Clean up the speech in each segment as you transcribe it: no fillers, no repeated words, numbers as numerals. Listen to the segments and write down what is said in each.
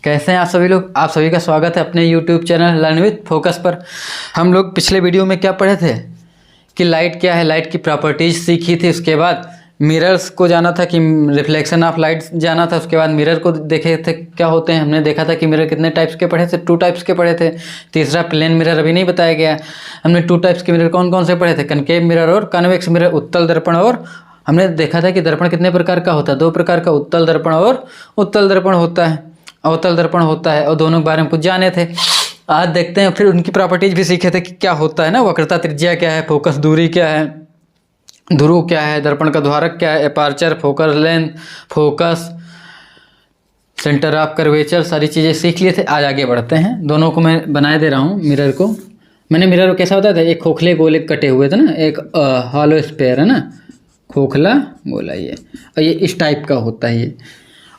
कैसे हैं आप सभी लोग। आप सभी का स्वागत है अपने YouTube channel learn with focus पर। हम लोग पिछले वीडियो में क्या पढ़े थे कि लाइट क्या है, लाइट की प्रॉपर्टीज सीखी थी। उसके बाद मिरर्स को जाना था कि रिफ्लेक्शन ऑफ लाइट जाना था। उसके बाद मिरर को देखे थे क्या होते हैं। हमने देखा था कि मिरर कितने टाइप्स के पढ़े थे, 2 टाइप्स के पढ़े थे। तीसरा प्लेन मिरर अभी नहीं बताया गया। हमने 2 टाइप्स के मिरर कौन कौन से पढ़े थे, कनकेव मिरर और कन्वेक्स मिरर, उत्तल दर्पण। और हमने देखा था कि दर्पण कितने प्रकार का होता है, 2 प्रकार का, उत्तल दर्पण और उत्तल दर्पण होता है, अवतल दर्पण होता है, और दोनों के बारे में कुछ जाने थे। आज देखते हैं, फिर उनकी प्रॉपर्टीज भी सीखे थे कि क्या होता है ना, वक्रता त्रिज्या क्या है, फोकस दूरी क्या है, ध्रुव क्या है, दर्पण का द्वारक क्या है, aperture, focus length, focus, centre of curvature, सारी चीज़ें सीख लिए थे। आज आगे बढ़ते हैं। दोनों को मैं बनाए दे रहा हूँ मिरर को। मैंने मिरर को कैसा बताया था, एक खोखले गोले कटे हुए थे ना, एक हॉलो स्फेयर है ना, खोखला गोला ये, और ये इस टाइप का होता है ये।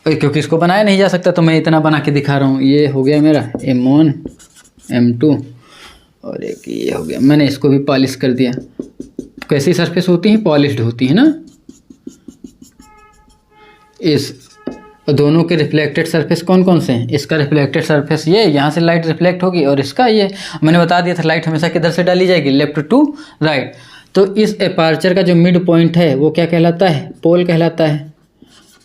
और क्योंकि इसको बनाया नहीं जा सकता तो मैं इतना बना के दिखा रहा हूँ। ये हो गया मेरा M1 M2 और एक ये हो गया। मैंने इसको भी पॉलिश कर दिया। कैसी सरफेस होती है, पॉलिश्ड होती है ना। इस दोनों के रिफ्लेक्टेड सरफेस कौन कौन से हैं, इसका रिफ्लेक्टेड सरफेस ये, यहाँ से लाइट रिफ्लेक्ट होगी, और इसका ये। मैंने बता दिया था लाइट हमेशा किधर से डाली जाएगी, लेफ्ट टू राइट। तो इस अपार्चर का जो मिड पॉइंट है वो क्या कहलाता है, पोल कहलाता है।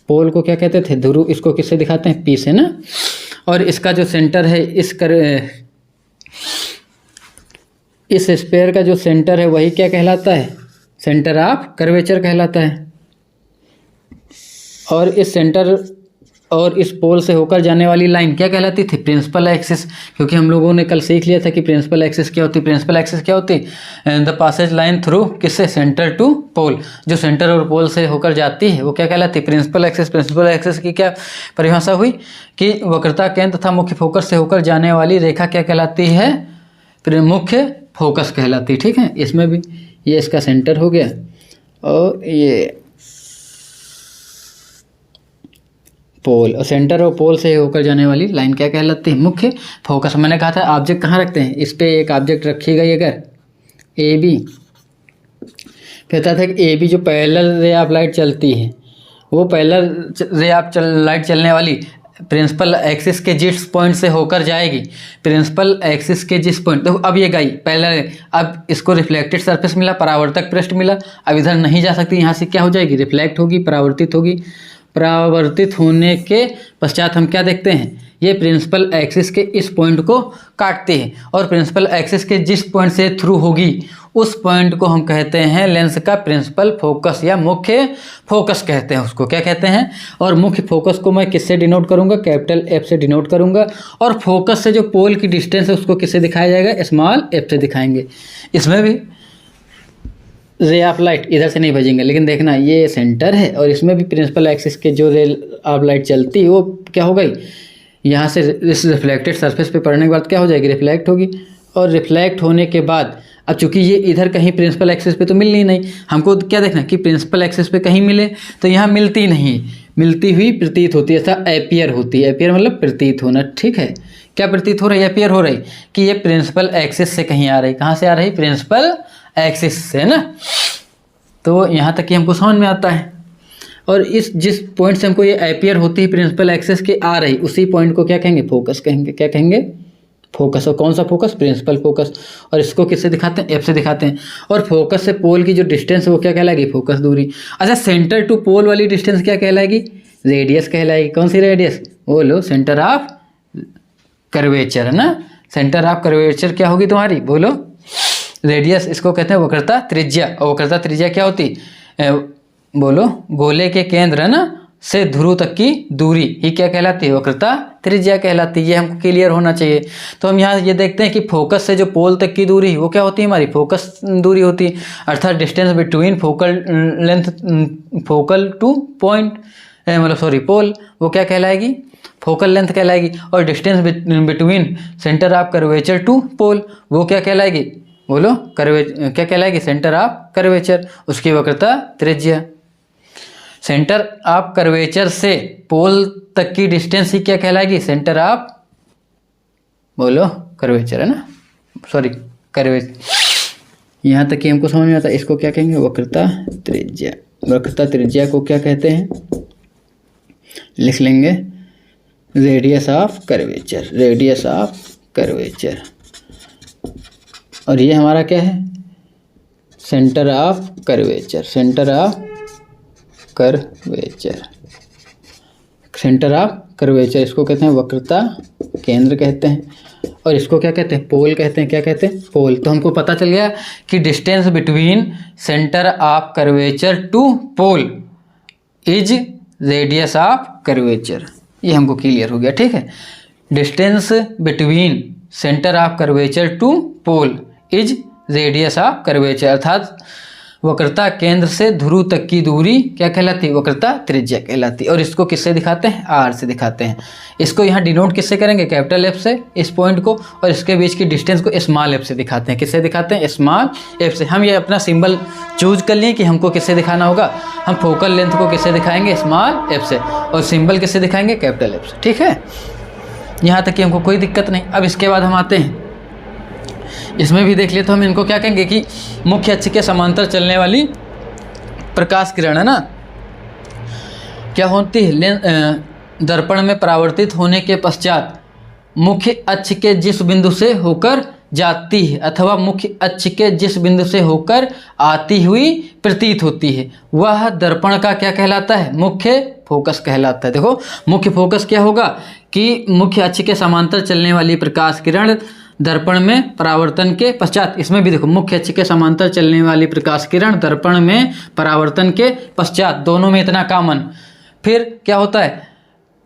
पोल को क्या कहते थे, ध्रुव। इसको किससे दिखाते हैं, पी से ना। और इसका जो सेंटर है, इस स्फेयर का जो सेंटर है वही क्या कहलाता है, सेंटर ऑफ कर्वेचर कहलाता है। और इस सेंटर और इस पोल से होकर जाने वाली लाइन क्या कहलाती थी, प्रिंसिपल एक्सिस। क्योंकि हम लोगों ने कल सीख लिया था कि प्रिंसिपल एक्सिस क्या होती है। प्रिंसिपल एक्सिस क्या होती है, द पासेज लाइन थ्रू किससे, सेंटर टू पोल। जो सेंटर और पोल से होकर जाती है वो क्या कहलाती है, प्रिंसिपल एक्सिस। प्रिंसिपल एक्सिस की क्या परिभाषा हुई कि वक्रता केंद्र तथा मुख्य फोकस से होकर जाने वाली रेखा क्या कहलाती है, मुख्य फोकस कहलाती है। ठीक है, इसमें भी ये इसका सेंटर हो गया, और ये पोल, और सेंटर और पोल से होकर जाने वाली लाइन क्या कहलाती है, मुख्य फोकस। मैंने कहा था ऑब्जेक्ट कहाँ रखते हैं, इस पे एक ऑब्जेक्ट रखी गई अगर ए बी, फिर था कि ए बी जो पैरेलल रे ऑफ लाइट चलती है, वो पैरेलल रे ऑफ लाइट चलने वाली प्रिंसिपल एक्सिस के जिस पॉइंट से होकर जाएगी, प्रिंसिपल एक्सिस के जिस पॉइंट, देखो अब ये गई पैरेलल, अब इसको रिफ्लेक्टेड सरफेस मिला, परावर्तक पृष्ठ मिला। अब इधर नहीं जा सकती, यहाँ से क्या हो जाएगी, रिफ्लेक्ट होगी, परावर्तित होगी। परावर्तित होने के पश्चात हम क्या देखते हैं, ये प्रिंसिपल एक्सिस के इस पॉइंट को काटते हैं, और प्रिंसिपल एक्सिस के जिस पॉइंट से थ्रू होगी उस पॉइंट को हम कहते हैं लेंस का प्रिंसिपल फोकस या मुख्य फोकस कहते हैं। उसको क्या कहते हैं, और मुख्य फोकस को मैं किससे डिनोट करूंगा, कैपिटल F से डिनोट करूंगा। और फोकस से जो पोल की डिस्टेंस है उसको किससे दिखाया जाएगा, स्मॉल f से दिखाएंगे। इसमें भी रे ऑफ लाइट इधर से नहीं भेजेंगे, लेकिन देखना ये सेंटर है, और इसमें भी प्रिंसिपल एक्सिस के जो रे ऑफ लाइट चलती है वो क्या हो गई, यहाँ से इस रिफ्लेक्टेड सरफेस पे पड़ने के बाद क्या हो जाएगी, रिफ्लेक्ट होगी। और रिफ्लेक्ट होने के बाद अब चूंकि ये इधर कहीं प्रिंसिपल एक्सिस पे तो मिलनी नहीं, हमको क्या देखना कि प्रिंसिपल एक्सिस पे कहीं मिले, तो यहाँ मिलती नहीं, मिलती हुई प्रतीत होती है, ऐसा एपियर होती है। एपियर मतलब प्रतीत होना। ठीक है, क्या प्रतीत हो रही है, एपियर हो रही कि ये प्रिंसिपल एक्सिस से कहीं आ रही। कहाँ से आ रही, प्रिंसिपल एक्सिस से ना। तो यहाँ तक कि हमको समझ में आता है। और इस जिस पॉइंट से हमको ये एपियर होती है प्रिंसिपल एक्सिस के आ रही, उसी पॉइंट को क्या कहेंगे, फोकस कहेंगे। क्या कहेंगे, फोकस। और कौन सा फोकस, प्रिंसिपल फोकस। और इसको किससे दिखाते हैं, एफ से दिखाते हैं। और फोकस से पोल की जो डिस्टेंस है वो क्या कहलाएगी, फोकस दूरी। अच्छा, सेंटर टू पोल वाली डिस्टेंस क्या कहलाएगी, रेडियस कहलाएगी। कौन सी रेडियस, बोलो, सेंटर ऑफ कर्वेचर है ना। सेंटर ऑफ कर्वेचर क्या होगी तुम्हारी, बोलो, रेडियस। इसको कहते हैं वक्रता त्रिज्या। और वक्रता त्रिज्या क्या होती, बोलो, गोले के केंद्र है ना से ध्रुव तक की दूरी ही क्या कहलाती है, वक्रता त्रिज्या कहलाती है। ये हमको क्लियर होना चाहिए। तो हम यहाँ ये देखते हैं कि फोकस से जो पोल तक की दूरी वो क्या होती है, हमारी फोकस दूरी होती है। अर्थात distance between focal length, focal to point, मतलब सॉरी पोल, वो क्या कहलाएगी, फोकल लेंथ कहलाएगी। और distance between centre of curvature to pole, वो क्या कहलाएगी, बोलो, क्या कहलाएगी, सेंटर ऑफ कर्वेचर, उसकी वक्रता त्रिज्या। सेंटर ऑफ कर्वेचर से पोल तक की डिस्टेंस ही क्या कहलाएगी, सेंटर ऑफ, बोलो, कर्वेचर है ना, सॉरी कर्वेचर। यहाँ तक कि हमको समझ में आता है। इसको क्या कहेंगे, वक्रता त्रिज्या। वक्रता त्रिज्या को क्या कहते हैं, लिख लेंगे, radius of curvature, radius of curvature. और ये हमारा क्या है, centre of curvature, centre of curvature, centre of curvature. इसको कहते हैं वक्रता केंद्र कहते हैं। और इसको क्या कहते हैं, पोल कहते हैं। क्या कहते हैं, पोल। तो हमको पता चल गया कि distance between centre of curvature to pole is radius of curvature. ये हमको क्लियर हो गया, ठीक है। Distance between centre of curvature to pole is radius of curvature, अर्थात वक्रता केंद्र से ध्रुव तक की दूरी क्या कहलाती है, वक्रता त्रिज्या कहलाती है। और इसको किससे दिखाते हैं, आर से दिखाते हैं। इसको यहाँ डिनोट किससे करेंगे, कैपिटल एफ से इस पॉइंट को, और इसके बीच की डिस्टेंस को स्मॉल एफ से दिखाते हैं। किससे दिखाते हैं, स्मॉल एफ से। हम ये अपना सिंबल चूज कर लिए कि हमको किससे दिखाना होगा। हम फोकल लेंथ को किससे दिखाएंगे, स्मॉल एफ से, और सिंबल किससे दिखाएंगे, कैपिटल एफ से, ठीक है। यहाँ तक कि हमको कोई दिक्कत नहीं। अब इसके बाद हम आते हैं, इसमें भी देख लिए तो हम इनको क्या कहेंगे कि मुख्य अक्ष के समांतर चलने वाली प्रकाश किरण है ना, क्या होती है, दर्पण में परावर्तित होने के पश्चात मुख्य अक्ष के जिस बिंदु से होकर जाती है अथवा मुख्य अक्ष के जिस बिंदु से होकर आती हुई प्रतीत होती है, वह दर्पण का क्या कहलाता है, मुख्य फोकस कहलाता है। देखो मुख्य फोकस क्या होगा कि मुख्य अक्ष के समांतर चलने वाली प्रकाश किरण दर्पण में परावर्तन के पश्चात, इसमें भी देखो मुख्य अक्ष के समांतर चलने वाली प्रकाश किरण दर्पण में परावर्तन के पश्चात, दोनों में इतना कॉमन। फिर क्या होता है,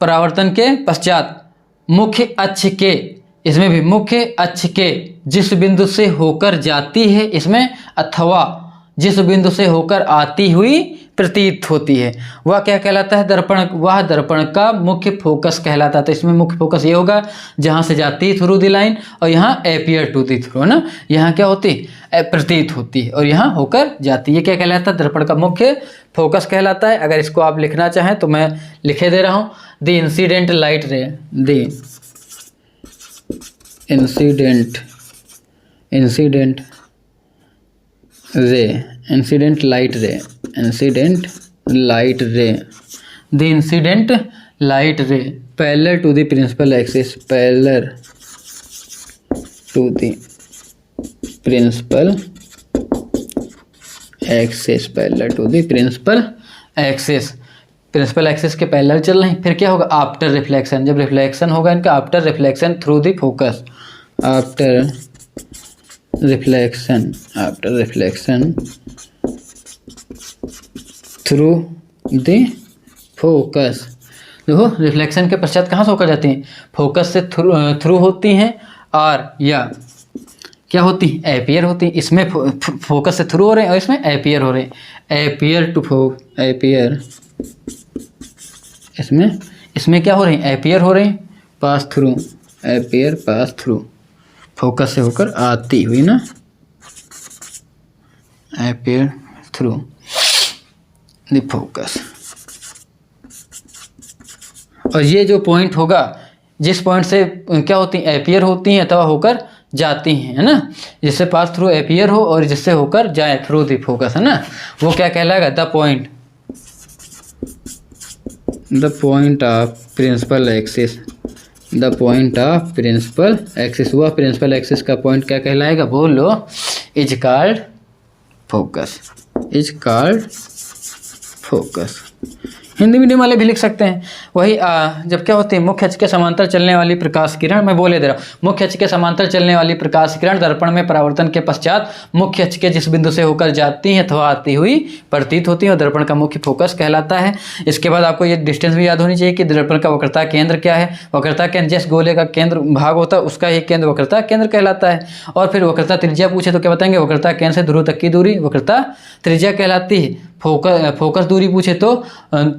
परावर्तन के पश्चात मुख्य अक्ष के, इसमें भी मुख्य अक्ष के जिस बिंदु से होकर जाती है, इसमें अथवा जिस बिंदु से होकर आती हुई प्रतीत होती है, वह क्या कहलाता है, दर्पण। वह दर्पण का मुख्य फोकस कहलाता है। तो इसमें मुख्य फोकस ये होगा जहाँ से जाती है थ्रू द लाइन, और यहाँ एपियर टू द थ्रू, है ना। यहाँ क्या होती है, प्रतीत होती है, और यहाँ होकर जाती है। ये क्या कहलाता है, दर्पण का मुख्य फोकस कहलाता है। अगर इसको आप लिखना चाहें तो मैं लिखे दे रहा हूँ, the incident light ray, the incident ray, incident light ray, incident light ray, the incident light ray parallel to the principal axis, parallel to the principal axis, parallel to the principal axis, principal axis के parallel चल रहे हैं। फिर क्या होगा, after reflection, जब reflection होगा इनका, after reflection through the focus, after reflection, after reflection through the focus. देखो रिफ्लेक्शन के पश्चात कहाँ से होकर जाती हैं, फोकस से थ्रू होती हैं, और या क्या होती है, एपियर होती है। इसमें फोकस से थ्रू हो रहे हैं और इसमें एपियर हो रहे हैं, एपियर टू एपियर, इसमें क्या हो रहे हैं, एपियर हो रहे हैं, pass through, appear pass through, focus से होकर आती हुई ना, एपियर थ्रू द फोकस। और ये जो पॉइंट होगा, जिस पॉइंट से क्या होती हैं, एपियर होती हैं अथवा होकर जाती हैं, है ना, जिससे पास थ्रू एपियर हो और जिससे होकर जाए थ्रू द फोकस, है ना, वो क्या कहलाएगा, the point of principal axis, the point of principal axis. वह प्रिंसिपल एक्सिस का पॉइंट क्या कहलाएगा, बोलो, is called focus, is called focus. Hindi medium वाले भी लिख सकते हैं। वही जब क्या होती है, मुख्य अक्ष के समांतर चलने वाली प्रकाश किरण, मैं बोले दे रहा हूँ, मुख्य अक्ष के समांतर चलने वाली प्रकाश किरण दर्पण में परावर्तन के पश्चात मुख्य अक्ष के जिस बिंदु से होकर जाती हैं अथवा आती हुई प्रतीत होती है, और दर्पण का मुख्य फोकस कहलाता है। इसके बाद आपको ये डिस्टेंस भी याद होनी चाहिए कि दर्पण का वक्रता केंद्र क्या है। वक्रता केंद्र जिस गोले का केंद्र भाग होता है उसका ही केंद्र वक्रता केंद्र कहलाता है। और फिर वक्रता त्रिज्या पूछे तो क्या बताएंगे, वक्रता केंद्र से ध्रुव तक की दूरी वक्रता त्रिज्या कहलाती है। फोकस दूरी पूछे तो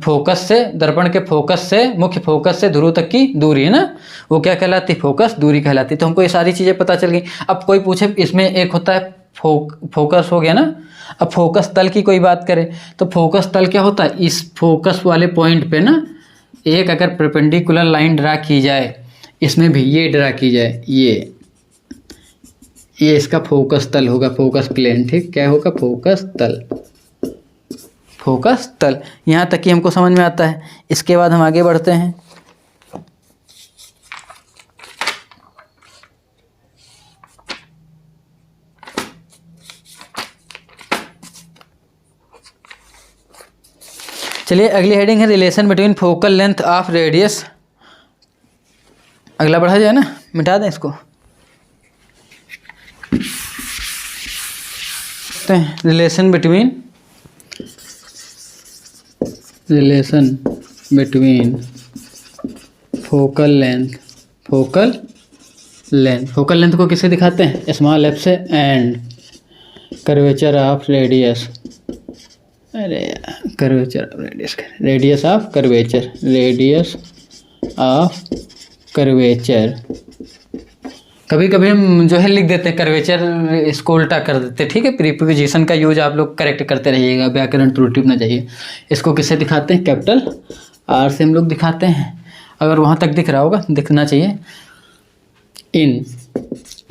फोकस से, दर्पण के फोकस से, मुख्य फोकस से ध्रुव तक की दूरी है ना, वो क्या कहलाती है, फोकस दूरी कहलाती है। तो हमको ये सारी चीज़ें पता चल गई। अब कोई पूछे, इसमें एक होता है फोकस हो गया ना, अब फोकस तल की कोई बात करे तो फोकस तल क्या होता है, इस फोकस वाले पॉइंट पे ना एक अगर परपेंडिकुलर लाइन ड्रा की जाए, इसमें भी ये ड्रा की जाए, ये इसका फोकस तल होगा, फोकस प्लेन, ठीक, क्या होगा, फोकस तल, फोकस तल। यहाँ तक कि हमको समझ में आता है। इसके बाद हम आगे बढ़ते हैं। चलिए अगली हेडिंग है relation between focal length of radius. अगला बढ़ा जाए ना, मिटा दें इसको। रिलेशन बिटवीन फोकल लेंथ को किसे दिखाते हैं? स्मॉल एफ से, and curvature of radius, radius of curvature. कभी कभी हम जो है लिख देते हैं कर्वेचर, इसको उल्टा कर देते हैं, ठीक है। प्रीपोजिशन का यूज आप लोग करेक्ट करते रहिएगा, व्याकरण त्रुटि ना चाहिए। इसको किससे दिखाते हैं? कैपिटल आर से हम लोग दिखाते हैं। अगर वहाँ तक दिख रहा होगा, दिखना चाहिए। इन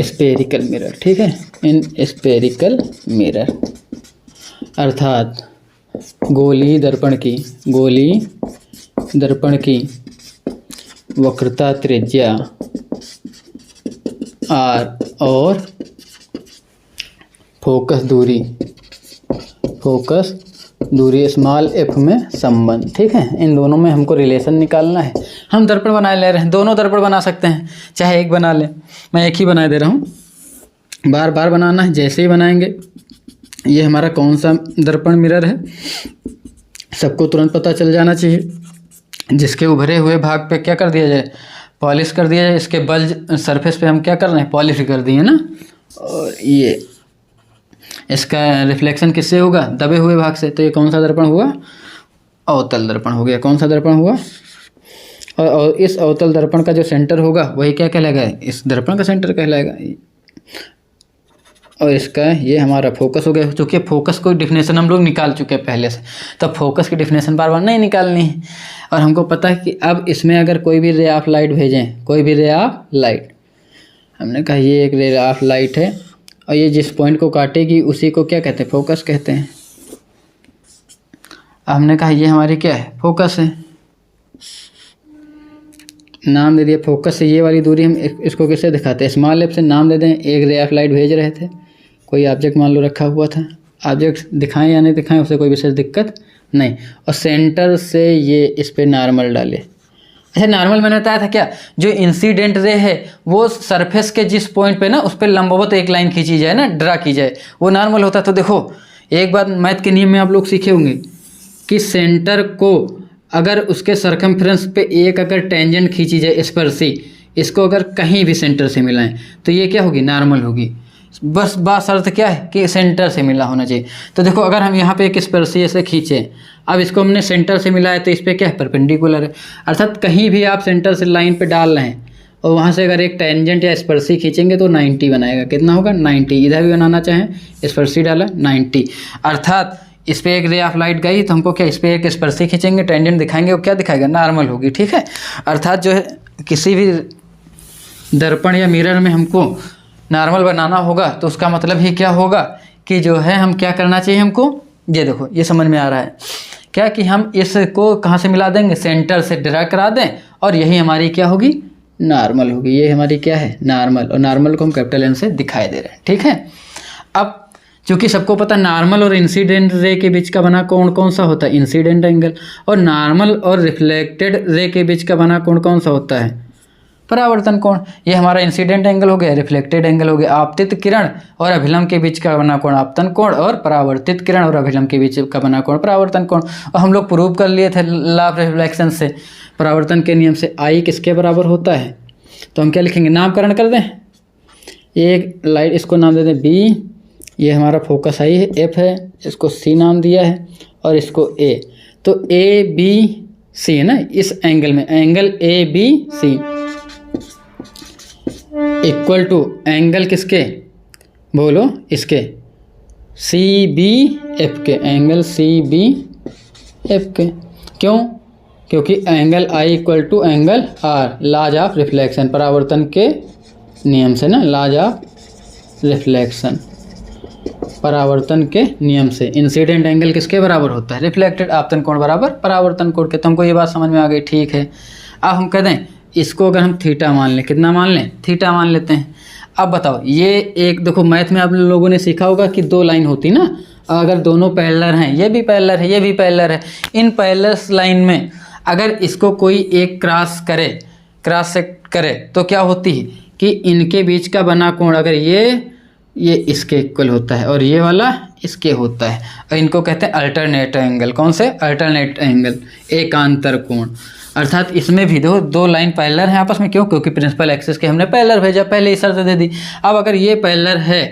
स्पेरिकल मिरर, ठीक है, इन स्पेरिकल मिरर, अर्थात गोली दर्पण की वक्रता त्रिज्या आर और फोकस दूरी स्मॉल एफ में संबंध, ठीक है। इन दोनों में हमको रिलेशन निकालना है। हम दर्पण बना ले रहे हैं, दोनों दर्पण बना सकते हैं, चाहे एक बना लें। मैं एक ही बना दे रहा हूँ, बार बार बनाना है। जैसे ही बनाएंगे, ये हमारा कौन सा दर्पण मिरर है सबको तुरंत पता चल जाना चाहिए। जिसके उभरे हुए भाग पे क्या कर दिया जाए? पॉलिश कर दिया जाए। इसके बल्ज सरफेस पे हम क्या कर रहे हैं? पॉलिश कर दिए ना। और ये इसका रिफ्लेक्शन किससे होगा? दबे हुए भाग से। तो ये कौन सा दर्पण हुआ? अवतल दर्पण हो गया। कौन सा दर्पण हुआ? और इस अवतल दर्पण का जो सेंटर होगा वही क्या कहलाएगा? इस दर्पण का सेंटर कहलाएगा। और इसका ये हमारा फोकस हो गया। चूँकि फोकस को डिफिनेशन हम लोग निकाल चुके हैं पहले से, तब फोकस की डिफिनेशन बार बार नहीं निकालनी है। और हमको पता है कि अब इसमें अगर कोई भी रे ऑफ लाइट भेजें, कोई भी रे ऑफ लाइट, हमने कहा ये एक रे ऑफ लाइट है और ये जिस पॉइंट को काटेगी उसी को क्या कहते हैं? फोकस कहते हैं। हमने कहा ये हमारी क्या है? फोकस है। नाम दे दिया फोकस से। ये वाली दूरी हम इसको किससे दिखाते हैं? स्मॉल एफ से। नाम दे दें, एक रे ऑफ लाइट भेज रहे थे, कोई ऑब्जेक्ट मान लो रखा हुआ था। ऑब्जेक्ट दिखाएं या नहीं दिखाएं उससे कोई विशेष दिक्कत नहीं। और सेंटर से ये इस पर नॉर्मल डाले। अच्छा, नॉर्मल मैंने बताया था क्या? जो इंसिडेंट रे है वो सरफेस के जिस पॉइंट पे ना उस पर लंबवत एक लाइन खींची जाए ना, ड्रा की जाए, वो नॉर्मल होता है। तो देखो, एक बात मैथ के नियम में आप लोग सीखे होंगे कि सेंटर को अगर उसके सरकमफ्रेंस पे एक अगर टेंजेंट खींची जाए स्पर्शी, इसको अगर कहीं भी सेंटर से मिलाएं तो ये क्या होगी? नॉर्मल होगी। बस बात अर्थ क्या है कि सेंटर से मिला होना चाहिए। तो देखो, अगर हम यहाँ पे एक स्पर्शी ऐसे खींचे, अब इसको हमने सेंटर से मिलाया तो इस पर क्या है? परपेंडिकुलर है। अर्थात कहीं भी आप सेंटर से लाइन पे डाल रहे हैं और वहाँ से अगर एक टेंजेंट या स्पर्शी खींचेंगे तो 90 बनाएगा। कितना होगा? 90। इधर भी बनाना चाहें, स्पर्शी डाला 90। अर्थात इस पर एक रे ऑफ लाइट गई तो हमको क्या? इस पर एक स्पर्शी खींचेंगे, टेंजेंट दिखाएंगे, वो क्या दिखाएगा? नॉर्मल होगी, ठीक है। अर्थात जो है किसी भी दर्पण या मिरर में हमको नॉर्मल बनाना होगा तो उसका मतलब ही क्या होगा कि जो है हम क्या करना चाहिए हमको? ये देखो, ये समझ में आ रहा है क्या कि हम इसको कहाँ से मिला देंगे? सेंटर से ड्रा करा दें और यही हमारी क्या होगी? नॉर्मल होगी। ये हमारी क्या है? नॉर्मल। और नॉर्मल को हम कैपिटल एन से दिखाई दे रहे हैं, ठीक है। अब चूँकि सबको पता नॉर्मल और इंसिडेंट रे के बीच का बना कोण कौन सा होता है? Incident angle. और नॉर्मल और रिफ्लेक्टेड रे के बीच का बना कोण कौन सा होता है? परावर्तन कोण। ये हमारा इंसिडेंट एंगल हो गया, रिफ्लेक्टेड एंगल हो गया। आपतित किरण और अभिलंब के बीच का बना कोण आपतन कोण, और परावर्तित किरण और अभिलंब के बीच का बना कोण परावर्तन कोण। और हम लोग प्रूव कर लिए थे लॉ ऑफ रिफ्लेक्शन से, परावर्तन के नियम से, आई किसके बराबर होता है? तो हम क्या लिखेंगे? नामकरण कर दें। एक लाइट, इसको नाम दे दें बी, ये हमारा फोकस आई है, एफ है, इसको सी नाम दिया है और इसको ए। तो ए बी सी है ना, इस एंगल में angle A B C equal to angle किसके? बोलो, इसके सी बी एफ के, एंगल सी बी एफ के। क्यों? क्योंकि angle i equal to angle r, laws of reflection, परावर्तन के नियम से ना, लॉज ऑफ रिफ्लेक्शन, परावर्तन के नियम से। इंसिडेंट एंगल किसके बराबर होता है? रिफ्लेक्टेड। आपतन कोण बराबर परावर्तन कोण के। तुमको ये बात समझ में आ गई, ठीक है। अब हम कह दें इसको अगर हम थीटा मान लें, कितना मान लें? थीटा मान लेते हैं। अब बताओ, ये एक देखो मैथ में आप लोगों ने सीखा होगा कि दो लाइन होती ना, अगर दोनों पैरेलल हैं, ये भी पैरेलल है, ये भी पैरेलल है, इन पैरेलल लाइन में अगर इसको कोई एक क्रॉस सेक्ट करे तो क्या होती है कि इनके बीच का बना कोण अगर ये इसके इक्वल होता है और ये वाला इसके होता है, और इनको कहते हैं अल्टरनेट एंगल। कौन से? अल्टरनेट एंगल, एकांतर कोण। अर्थात इसमें भी दो लाइन पैरेलल हैं आपस में। क्यों? क्योंकि प्रिंसिपल एक्सिस के हमने पैरेलल भेजा, पहले ही शर्त दे दी। अब अगर ये पैरेलल है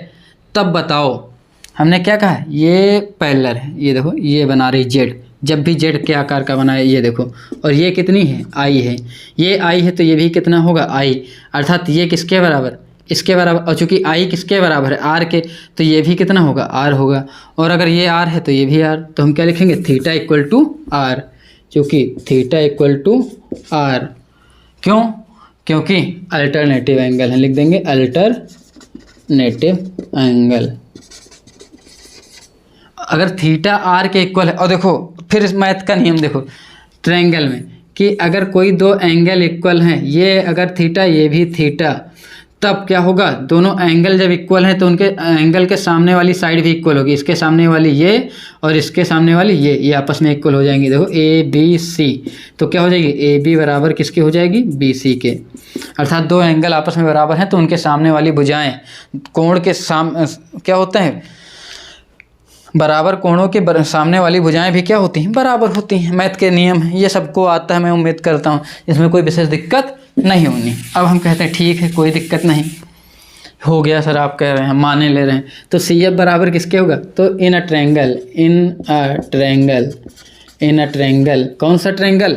तब बताओ, हमने क्या कहा? ये पैरेलल है, ये देखो ये बना रही जेड, जब भी जेड के आकार का बना है ये देखो, और ये कितनी है? आई है। ये आई है तो ये भी कितना होगा? आई। अर्थात ये किसके बराबर? इसके बराबर। और चूंकि आई किसके बराबर है? आर के, तो ये भी कितना होगा? आर होगा। और अगर ये आर है तो ये भी आर, तो हम क्या लिखेंगे? थीटा इक्वल टू आर, क्योंकि थीटा इक्वल टू आर। क्यों? क्योंकि अल्टरनेटिव एंगल है, लिख देंगे अल्टरनेटिव एंगल। अगर थीटा आर के इक्वल है, और देखो फिर इस मैथ का नियम देखो ट्रायंगल में कि अगर कोई दो एंगल इक्वल हैं, ये अगर थीटा ये भी थीटा, तब क्या होगा? दोनों एंगल जब इक्वल हैं तो उनके एंगल के सामने वाली साइड भी इक्वल होगी। इसके सामने वाली ये और इसके सामने वाली ये आपस में इक्वल हो जाएंगी। देखो ए बी सी, तो क्या हो जाएगी? ए बी बराबर किसके हो जाएगी? बी सी के। अर्थात दो एंगल आपस में बराबर हैं तो उनके सामने वाली भुजाएं कोण के क्या होते हैं? बराबर कोणों के सामने वाली भुजाएं भी क्या होती हैं? बराबर होती हैं। मैथ के नियम है, ये सबको आता है, मैं उम्मीद करता हूँ इसमें कोई विशेष दिक्कत नहीं होनी। अब हम कहते हैं ठीक है, कोई दिक्कत नहीं, हो गया सर, आप कह रहे हैं, माने ले रहे हैं, तो सी एफ बराबर किसके होगा? तो इन अ ट्रायंगल, कौन सा ट्रायंगल?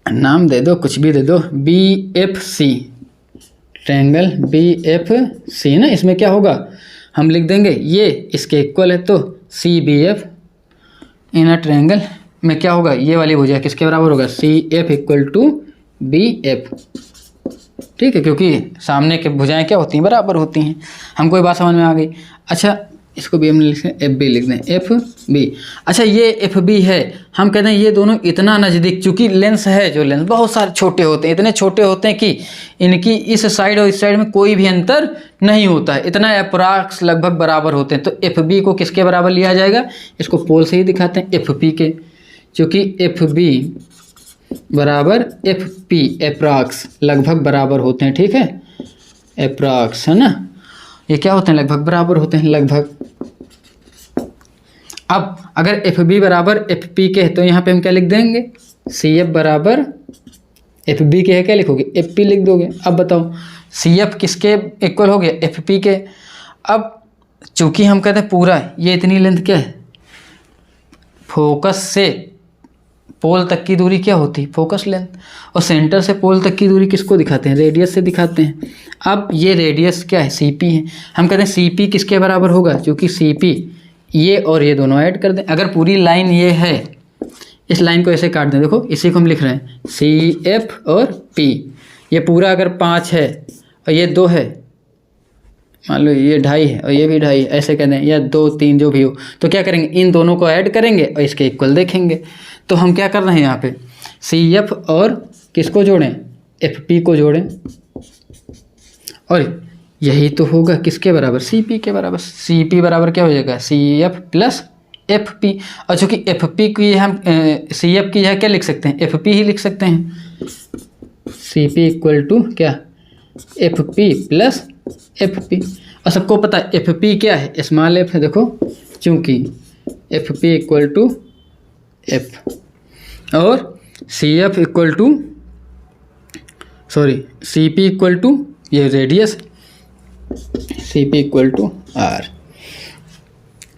नाम दे दो, कुछ भी दे दो, B F C, triangle B F C ना। इसमें क्या होगा? हम लिख देंगे ये इसके इक्वल है, तो C B F in a triangle में क्या होगा? ये वाली भुजा किसके बराबर होगा? C F equal to B F. ठीक है, क्योंकि सामने के भुजाएं क्या होती हैं? बराबर होती हैं। हमको ये बात समझ में आ गई। अच्छा, इसको भी हम लिख एफ बी लिख दें, एफ बी। अच्छा, ये एफ बी है, हम कहते हैं ये दोनों इतना नज़दीक, चूँकि लेंस है, जो लेंस बहुत सारे छोटे होते हैं, इतने छोटे होते हैं कि इनकी इस साइड और इस साइड में कोई भी अंतर नहीं होता है, इतना अप्रॉक्स लगभग बराबर होते हैं। तो एफ बी को किसके बराबर लिया जाएगा? इसको पोल से ही दिखाते हैं, एफ पी के, चूँकि एफ बी बराबर एफ पी अप्रॉक्स लगभग बराबर होते हैं। ठीक है, अप्रॉक्स है ना, ये क्या होते हैं? लगभग बराबर होते हैं, लगभग। अब अगर एफ बी बराबर एफ पी के है तो यहाँ पे हम क्या लिख देंगे? सी एफ बराबर एफ बी के है, क्या लिखोगे? एफ पी लिख दोगे। अब बताओ सी एफ किसके इक्वल हो गया? एफ पी के। अब चूंकि हम कहते हैं पूरा ये इतनी लेंथ क्या है? फोकस से पोल तक की दूरी क्या होती है? Focus length. और सेंटर से पोल तक की दूरी किसको दिखाते हैं? रेडियस से दिखाते हैं। अब ये रेडियस क्या है? सी पी है। हम कहते हैं सी पी किसके बराबर होगा? क्योंकि सी पी ये और ये दोनों ऐड कर दें। अगर पूरी लाइन ये है, इस लाइन को ऐसे काट दें, देखो इसी को हम लिख रहे हैं सी एफ और पी। ये पूरा अगर 5 है और ये 2 है, मान लो ये 2.5 है और ये भी 2.5 है, ऐसे कर दें, या 2 3 जो भी हो, तो क्या करेंगे? इन दोनों को ऐड करेंगे और इसके इक्वल देखेंगे। तो हम क्या कर रहे हैं यहाँ पे? सी एफ और किसको जोड़ें? एफ पी को जोड़ें, और यही तो होगा किसके बराबर? सी पी के बराबर। सी पी बराबर क्या हो जाएगा? C F plus F P. और चूँकि एफ पी की हम सी एफ की है क्या लिख सकते हैं? एफ पी ही लिख सकते हैं। सी पी इक्वल टू क्या? F P plus F P. और सबको पता है एफ पी क्या है? स्मॉल एफ है। देखो, चूँकि F P equal to F और C F equal to C P equal to ये radius, C P equal to R.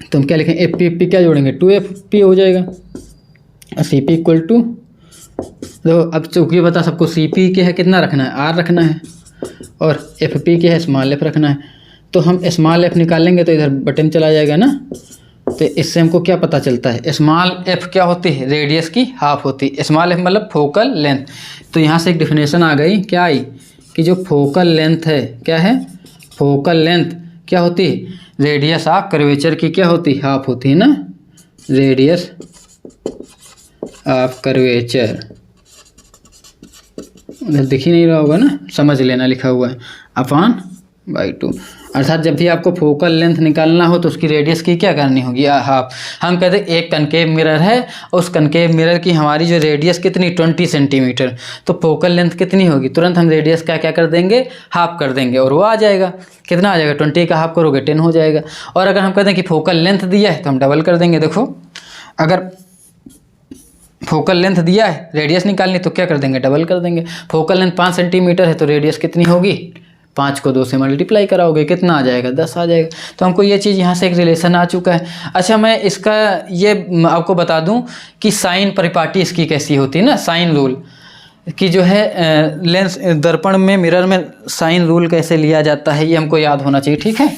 तो हम क्या लिखें? एफ पी क्या जोड़ेंगे? 2FP हो जाएगा। और सी पी इक्वल टू, देखो अब चूँकि बता सबको सी पी के है कितना रखना है? आर रखना है, और एफ पी के है स्मॉल एफ रखना है। तो हम स्मॉल एफ निकालेंगे तो इधर बटन चला जाएगा ना। तो इससे हमको क्या पता चलता है? स्मॉल एफ क्या होती है? रेडियस की हाफ होती है। स्मॉल एफ मतलब फोकल लेंथ। तो यहाँ से एक डिफिनेशन आ गई, क्या आई? कि जो फोकल लेंथ है, क्या है? फोकल लेंथ क्या होती है? रेडियस ऑफ कर्वेचर की क्या होती है? हाफ होती है ना। रेडियस ऑफ कर्वेचर, उधर दिख ही नहीं रहा होगा ना, समझ लेना, लिखा हुआ है, अपॉन/2। अर्थात जब भी आपको फोकल लेंथ निकालना हो तो उसकी रेडियस की क्या करनी होगी, हाफ। हम कहते हैं एक कनकेव मिरर है, उस कनकेव मिरर की हमारी जो रेडियस कितनी 20 सेंटीमीटर, तो फोकल लेंथ कितनी होगी, तुरंत हम रेडियस का क्या कर देंगे, हाफ कर देंगे और वो आ जाएगा। कितना आ जाएगा, 20 का हाफ करोगे 10 हो जाएगा। और अगर हम कहते हैं कि फोकल लेंथ दिया है तो हम डबल कर देंगे। देखो अगर फोकल लेंथ दिया है, रेडियस निकालनी, तो क्या कर देंगे, डबल कर देंगे। फोकल लेंथ 5 सेंटीमीटर है तो रेडियस कितनी होगी, 5 को 2 से मल्टीप्लाई कराओगे, कितना आ जाएगा, 10 आ जाएगा। तो हमको ये चीज़ यहाँ से एक रिलेशन आ चुका है। अच्छा मैं इसका ये आपको बता दूँ कि साइन परिपाटी इसकी कैसी होती है ना, साइन रूल कि जो है लेंस दर्पण में, मिरर में साइन रूल कैसे लिया जाता है, ये हमको याद होना चाहिए। ठीक है,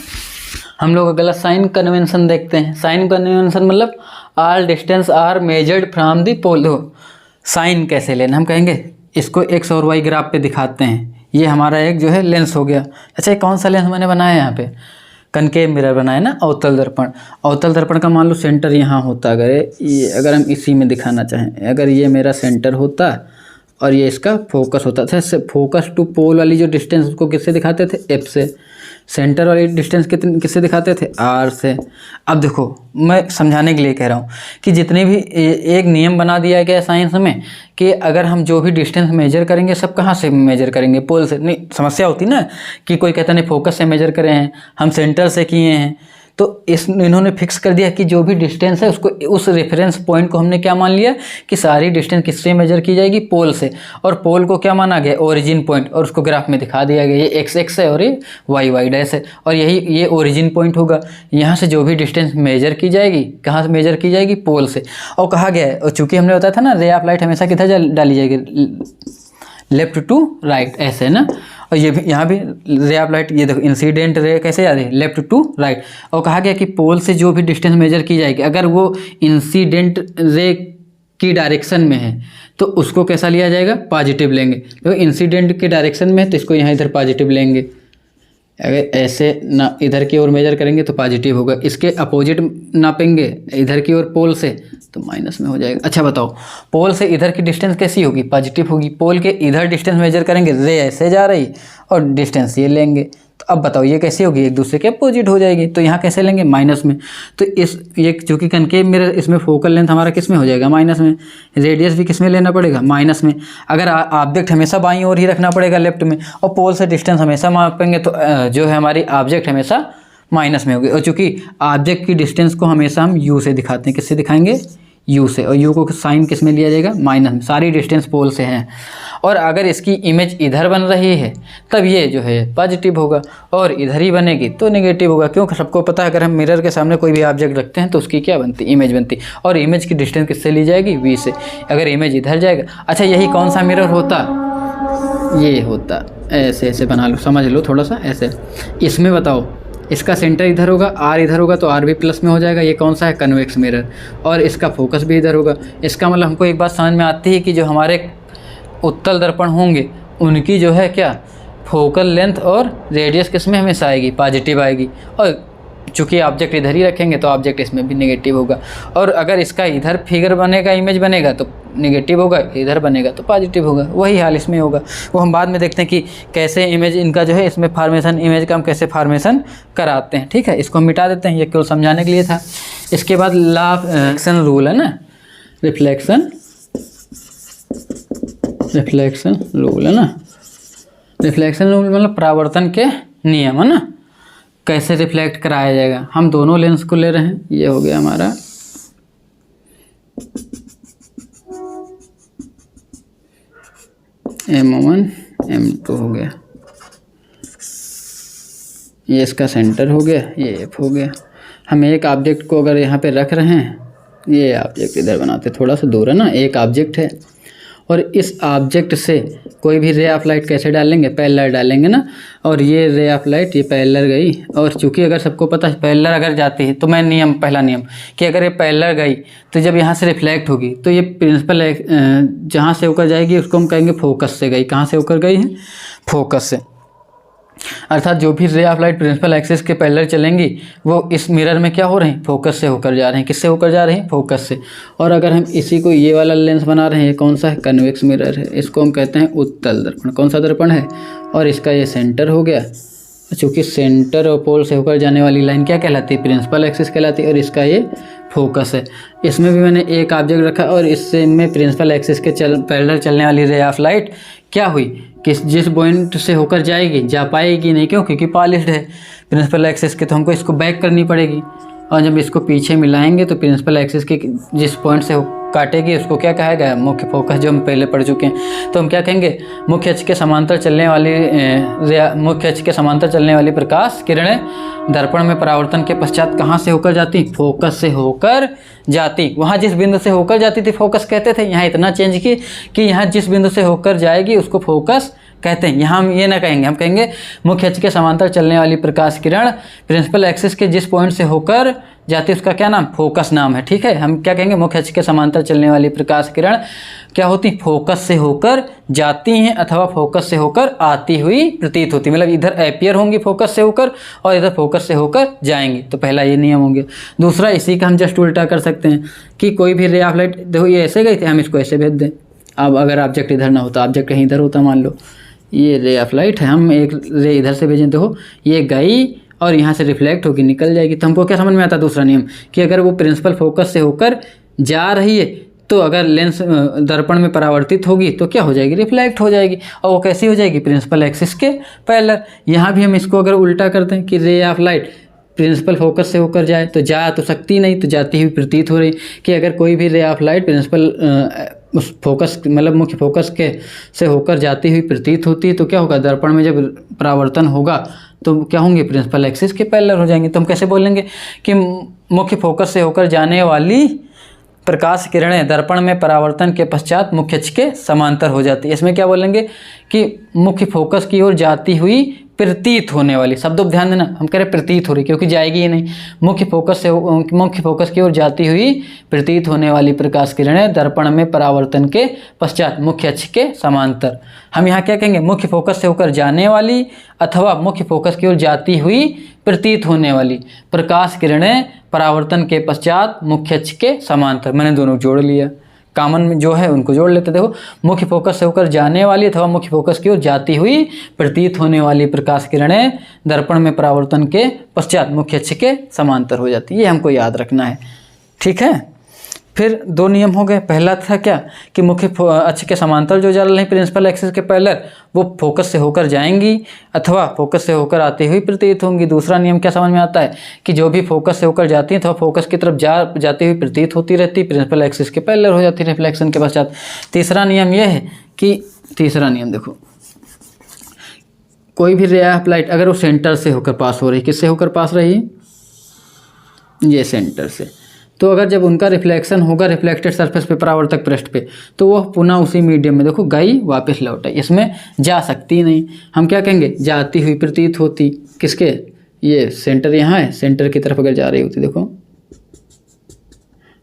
हम लोग गलत साइन कन्वेंशन देखते हैं। साइन कन्वेंशन मतलब all distance are measured from the pole. Sign कैसे लेना, हम कहेंगे इसको एक्स और वाई ग्राफ पे दिखाते हैं। ये हमारा एक जो है लेंस हो गया। अच्छा ये कौन सा लेंस मैंने बनाया है यहाँ पे, कनकेव मिरर बनाया ना, अवतल दर्पण। अवतल दर्पण का मान लो सेंटर यहाँ होता, अगर हम इसी में दिखाना चाहें, अगर ये मेरा सेंटर होता और ये इसका फोकस होता था, फोकस टू पोल वाली जो डिस्टेंस उसको किससे दिखाते थे, एफ से। सेंटर वाली डिस्टेंस किससे दिखाते थे, आर से। अब देखो मैं समझाने के लिए कह रहा हूँ कि जितने भी एक नियम बना दिया गया साइंस में कि अगर हम जो भी डिस्टेंस मेजर करेंगे सब कहाँ से मेजर करेंगे, पोल से। नहीं, समस्या होती ना कि कोई कहता नहीं फोकस से मेजर करे हैं, हम सेंटर से किए हैं। तो इन्होंने फिक्स कर दिया कि जो भी डिस्टेंस है उसको, उस रेफरेंस पॉइंट को हमने क्या मान लिया कि सारी डिस्टेंस किससे मेजर की जाएगी, पोल से। और पोल को क्या माना गया, ओरिजिन पॉइंट, और उसको ग्राफ में दिखा दिया गया, ये एक्स एक्स है और ये वाई वाई डैश है, और ये ओरिजिन पॉइंट होगा। यहाँ से जो भी डिस्टेंस मेजर की जाएगी, कहाँ से मेजर की जाएगी, पोल से। और कहा गया है, और चूँकि हमने बताया था ना रे ऑफ लाइट हमेशा किधर डाली जाएगी, लेफ्ट टू राइट, ऐसे ना। और ये भी यहाँ भी रे ऑफ लाइट, ये देखो इंसिडेंट रे कैसे जा रही है, लेफ्ट टू राइट। और कहा गया कि पोल से जो भी डिस्टेंस मेजर की जाएगी, अगर वो इंसिडेंट रे की डायरेक्शन में है तो उसको कैसा लिया जाएगा, पॉजिटिव लेंगे। तो इंसिडेंट के डायरेक्शन में है तो इसको यहाँ इधर पॉजिटिव लेंगे। अगर ऐसे ना इधर की ओर मेजर करेंगे तो पॉजिटिव होगा, इसके अपोजिट नापेंगे इधर की ओर पोल से तो माइनस में हो जाएगा। अच्छा बताओ, पोल से इधर की डिस्टेंस कैसी होगी, पॉजिटिव होगी। पोल के इधर डिस्टेंस मेजर करेंगे, रे ऐसे जा रही और डिस्टेंस ये लेंगे, तो अब बताओ ये कैसी होगी, एक दूसरे के अपोजिट हो जाएगी। तो यहाँ कैसे लेंगे, माइनस में। तो ये चूँकि कनकेव मिरर, इसमें फोकल लेंथ हमारा किस में हो जाएगा, माइनस में। रेडियस भी किस में लेना पड़ेगा, माइनस में। अगर ऑब्जेक्ट हमेशा बाईं ओर ही रखना पड़ेगा, लेफ्ट में। और पोल से डिस्टेंस हमेशा मापेंगे तो जो है हमारी ऑब्जेक्ट हमेशा माइनस में होगी। और चूँकि ऑब्जेक्ट की डिस्टेंस को हमेशा हम यू से दिखाते हैं, किससे दिखाएंगे, यू से। और यू को साइन किस में लिया जाएगा, माइनस में। सारी डिस्टेंस पोल से हैं। और अगर इसकी इमेज इधर बन रही है तब ये जो है पॉजिटिव होगा, और इधर ही बनेगी तो नेगेटिव होगा। क्योंकि सबको पता है अगर हम मिरर के सामने कोई भी ऑब्जेक्ट रखते हैं तो उसकी क्या बनती, इमेज बनती। और इमेज की डिस्टेंस किससे ली जाएगी, वी से। अगर इमेज इधर जाएगा, अच्छा यही कौन सा मिरर होता, ये होता। ऐसे ऐसे बना लो, समझ लो थोड़ा सा ऐसे। इसमें बताओ, इसका सेंटर इधर होगा, आर इधर होगा तो आर भी प्लस में हो जाएगा। ये कौन सा है, कन्वेक्स मिरर। और इसका फोकस भी इधर होगा। इसका मतलब हमको एक बात समझ में आती है कि जो हमारे उत्तल दर्पण होंगे उनकी जो है क्या, फोकल लेंथ और रेडियस किस में हमेशा आएगी, पॉजिटिव आएगी। और चूँकि ऑब्जेक्ट इधर ही रखेंगे तो ऑब्जेक्ट इसमें भी नेगेटिव होगा। और अगर इसका इधर फिगर बनेगा, इमेज बनेगा तो नेगेटिव होगा, इधर बनेगा तो पॉजिटिव होगा। वही हाल इसमें होगा। वो हम बाद में देखते हैं कि कैसे इमेज इनका जो है, इसमें फार्मेशन, इमेज का हम कैसे फार्मेशन कराते हैं। ठीक है, इसको हम मिटा देते हैं, ये केवल समझाने के लिए था। इसके बाद लॉ ऑफ रिफ्लेक्शन रूल है ना, रिफ्लेक्शन रूल है ना। रिफ्लेक्शन रूल मतलब परावर्तन के नियम है ना, कैसे रिफ्लेक्ट कराया जाएगा। हम दोनों लेंस को ले रहे हैं, ये हो गया हमारा M1 M2 हो गया, ये इसका सेंटर हो गया, ये F हो गया। हम एक ऑब्जेक्ट को अगर यहाँ पे रख रहे हैं, ये ऑब्जेक्ट इधर बनाते, थोड़ा सा दूर है ना, एक ऑब्जेक्ट है। और इस ऑब्जेक्ट से कोई भी रे ऑफ लाइट कैसे डालेंगे, पैरेलल डालेंगे ना। और ये रे ऑफ लाइट ये पैरेलल गई, और चूंकि अगर सबको पता है पैरेलल अगर जाती है तो मैं नियम, पहला नियम कि अगर ये पैरेलल गई तो जब यहाँ से रिफ्लेक्ट होगी तो ये प्रिंसिपल जहाँ से होकर जाएगी उसको हम कहेंगे फोकस से गई। कहाँ से होकर गई है, फोकस से। अर्थात जो भी ray of light principal axis के पैरेलल चलेंगी वो इस मिरर में क्या हो रहे हैं, फोकस से होकर जा रहे हैं। किससे होकर जा रहे हैं, फोकस से। और अगर हम इसी को ये वाला लेंस बना रहे हैं, ये कौन सा है, कन्वेक्स मिरर है, इसको हम कहते हैं उत्तल दर्पण। कौन सा दर्पण है, और इसका ये सेंटर हो गया चूँकि सेंटर और पोल से होकर जाने वाली लाइन क्या कहलाती है, प्रिंसिपल एक्सिस कहलाती है, और इसका ये फोकस है। इसमें भी मैंने एक ऑब्जेक्ट रखा और इससे में प्रिंसिपल एक्सिस के पैरेलल चलने वाली रे ऑफ लाइट क्या हुई कि जिस पॉइंट से होकर जाएगी जा पाएगी नहीं, क्यों, क्योंकि पॉलिश्ड है प्रिंसिपल एक्सिस के, तो हमको इसको बैक करनी पड़ेगी। और जब इसको पीछे मिलाएंगे तो प्रिंसिपल एक्सिस के जिस पॉइंट से काटेगी उसको क्या कहा गया, मुख्य फोकस, जो हम पहले पढ़ चुके हैं। तो हम क्या कहेंगे, मुख्य अक्ष के समांतर चलने वाली प्रकाश किरणें दर्पण में परावर्तन के पश्चात कहाँ से होकर जाती, फोकस से होकर जाती। वहाँ जिस बिंदु से होकर जाती थी फोकस कहते थे, यहाँ इतना चेंज किए कि यहाँ जिस बिंदु से होकर जाएगी उसको फोकस कहते हैं। यहाँ हम ये ना कहेंगे, हम कहेंगे मुख्य अक्ष के समांतर चलने वाली प्रकाश किरण प्रिंसिपल एक्सिस के जिस पॉइंट से होकर जाती है उसका क्या नाम, फोकस नाम है। ठीक है, हम क्या कहेंगे, मुख्य अक्ष के समांतर चलने वाली प्रकाश किरण क्या होती, फोकस से होकर जाती हैं अथवा फोकस से होकर आती हुई प्रतीत होती, मतलब इधर अपीयर होंगी फोकस से होकर और इधर फोकस से होकर जाएंगी। तो पहला ये नियम हो गया। दूसरा, इसी का हम जस्ट उल्टा कर सकते हैं कि कोई भी रे ऑफ लाइट, देखो ये ऐसे गई थी, हम इसको ऐसे भेज दें। अब अगर ऑब्जेक्ट इधर ना होता, ऑब्जेक्ट कहीं इधर होता, मान लो ये रे ऑफ लाइट है, हम एक रे इधर से भेजें, देखो ये गई और यहाँ से रिफ्लेक्ट होकर निकल जाएगी। तो हमको क्या समझ में आता है दूसरा नियम, कि अगर वो प्रिंसिपल फोकस से होकर जा रही है तो अगर लेंस दर्पण में परावर्तित होगी तो क्या हो जाएगी, रिफ्लेक्ट हो जाएगी। और वो कैसी हो जाएगी, प्रिंसिपल एक्सिस के पैरेलल। यहाँ भी हम इसको अगर उल्टा करते हैं कि रे ऑफ लाइट प्रिंसिपल फोकस से होकर जाए तो जा तो सकती नहीं, तो जाती हुई प्रतीत हो रही। कि अगर कोई भी रे ऑफ लाइट प्रिंसिपल उस फोकस मतलब मुख्य फोकस के से होकर जाती हुई प्रतीत होती है तो क्या होगा, दर्पण में जब परावर्तन होगा तो क्या होंगे, प्रिंसिपल एक्सिस के पैरेलल हो जाएंगे। तो हम कैसे बोलेंगे कि मुख्य फोकस से होकर जाने वाली प्रकाश किरणें दर्पण में परावर्तन के पश्चात मुख्य अक्ष के समांतर हो जाती है। इसमें क्या बोलेंगे कि मुख्य फोकस की ओर जाती हुई प्रतीत होने वाली, शब्दों पर ध्यान देना, हम कह रहे प्रतीत हो रही क्योंकि जाएगी ही नहीं। मुख्य फोकस की ओर जाती हुई प्रतीत होने वाली प्रकाश किरणें दर्पण में परावर्तन के पश्चात मुख्य अक्ष के समांतर। हम यहाँ क्या कहेंगे, मुख्य फोकस से होकर जाने वाली अथवा मुख्य फोकस की ओर जाती हुई प्रतीत होने वाली प्रकाश किरणें परावर्तन के पश्चात मुख्य अक्ष के समांतर। मैंने दोनों जोड़ लिया, कॉमन में जो है उनको जोड़ लेते। देखो, मुख्य फोकस से होकर जाने वाली अथवा मुख्य फोकस की ओर जाती हुई प्रतीत होने वाली प्रकाश किरणें दर्पण में परावर्तन के पश्चात मुख्य अक्ष के समांतर हो जाती है। ये हमको याद रखना है, ठीक है। फिर दो नियम हो गए। पहला था क्या कि मुख्य अक्ष के समांतर जो जा रही प्रिंसिपल एक्सिस के पैरेलल वो फोकस से होकर जाएंगी अथवा फोकस से होकर आती हुई प्रतीत होंगी। दूसरा नियम क्या समझ में आता है कि जो भी फोकस से होकर जाती है अथवा फोकस की तरफ जाती हुई प्रतीत होती रहती, प्रिंसिपल एक्सिस के पैरेलल हो जाती रिफ्लेक्शन के पश्चात। तीसरा नियम यह है कि तीसरा नियम देखो, कोई भी रे ऑफ लाइट अगर वो सेंटर से होकर पास हो रही, किससे होकर पास रही है, ये सेंटर से, तो अगर जब उनका रिफ्लेक्शन होगा रिफ्लेक्टेड सरफेस पे परावर्तक पृष्ठ पे तो वह पुनः उसी मीडियम में देखो गई वापस लौट आई, इसमें जा सकती नहीं। हम क्या कहेंगे, जाती हुई प्रतीत होती। किसके, ये सेंटर यहाँ है, सेंटर की तरफ अगर जा रही होती, देखो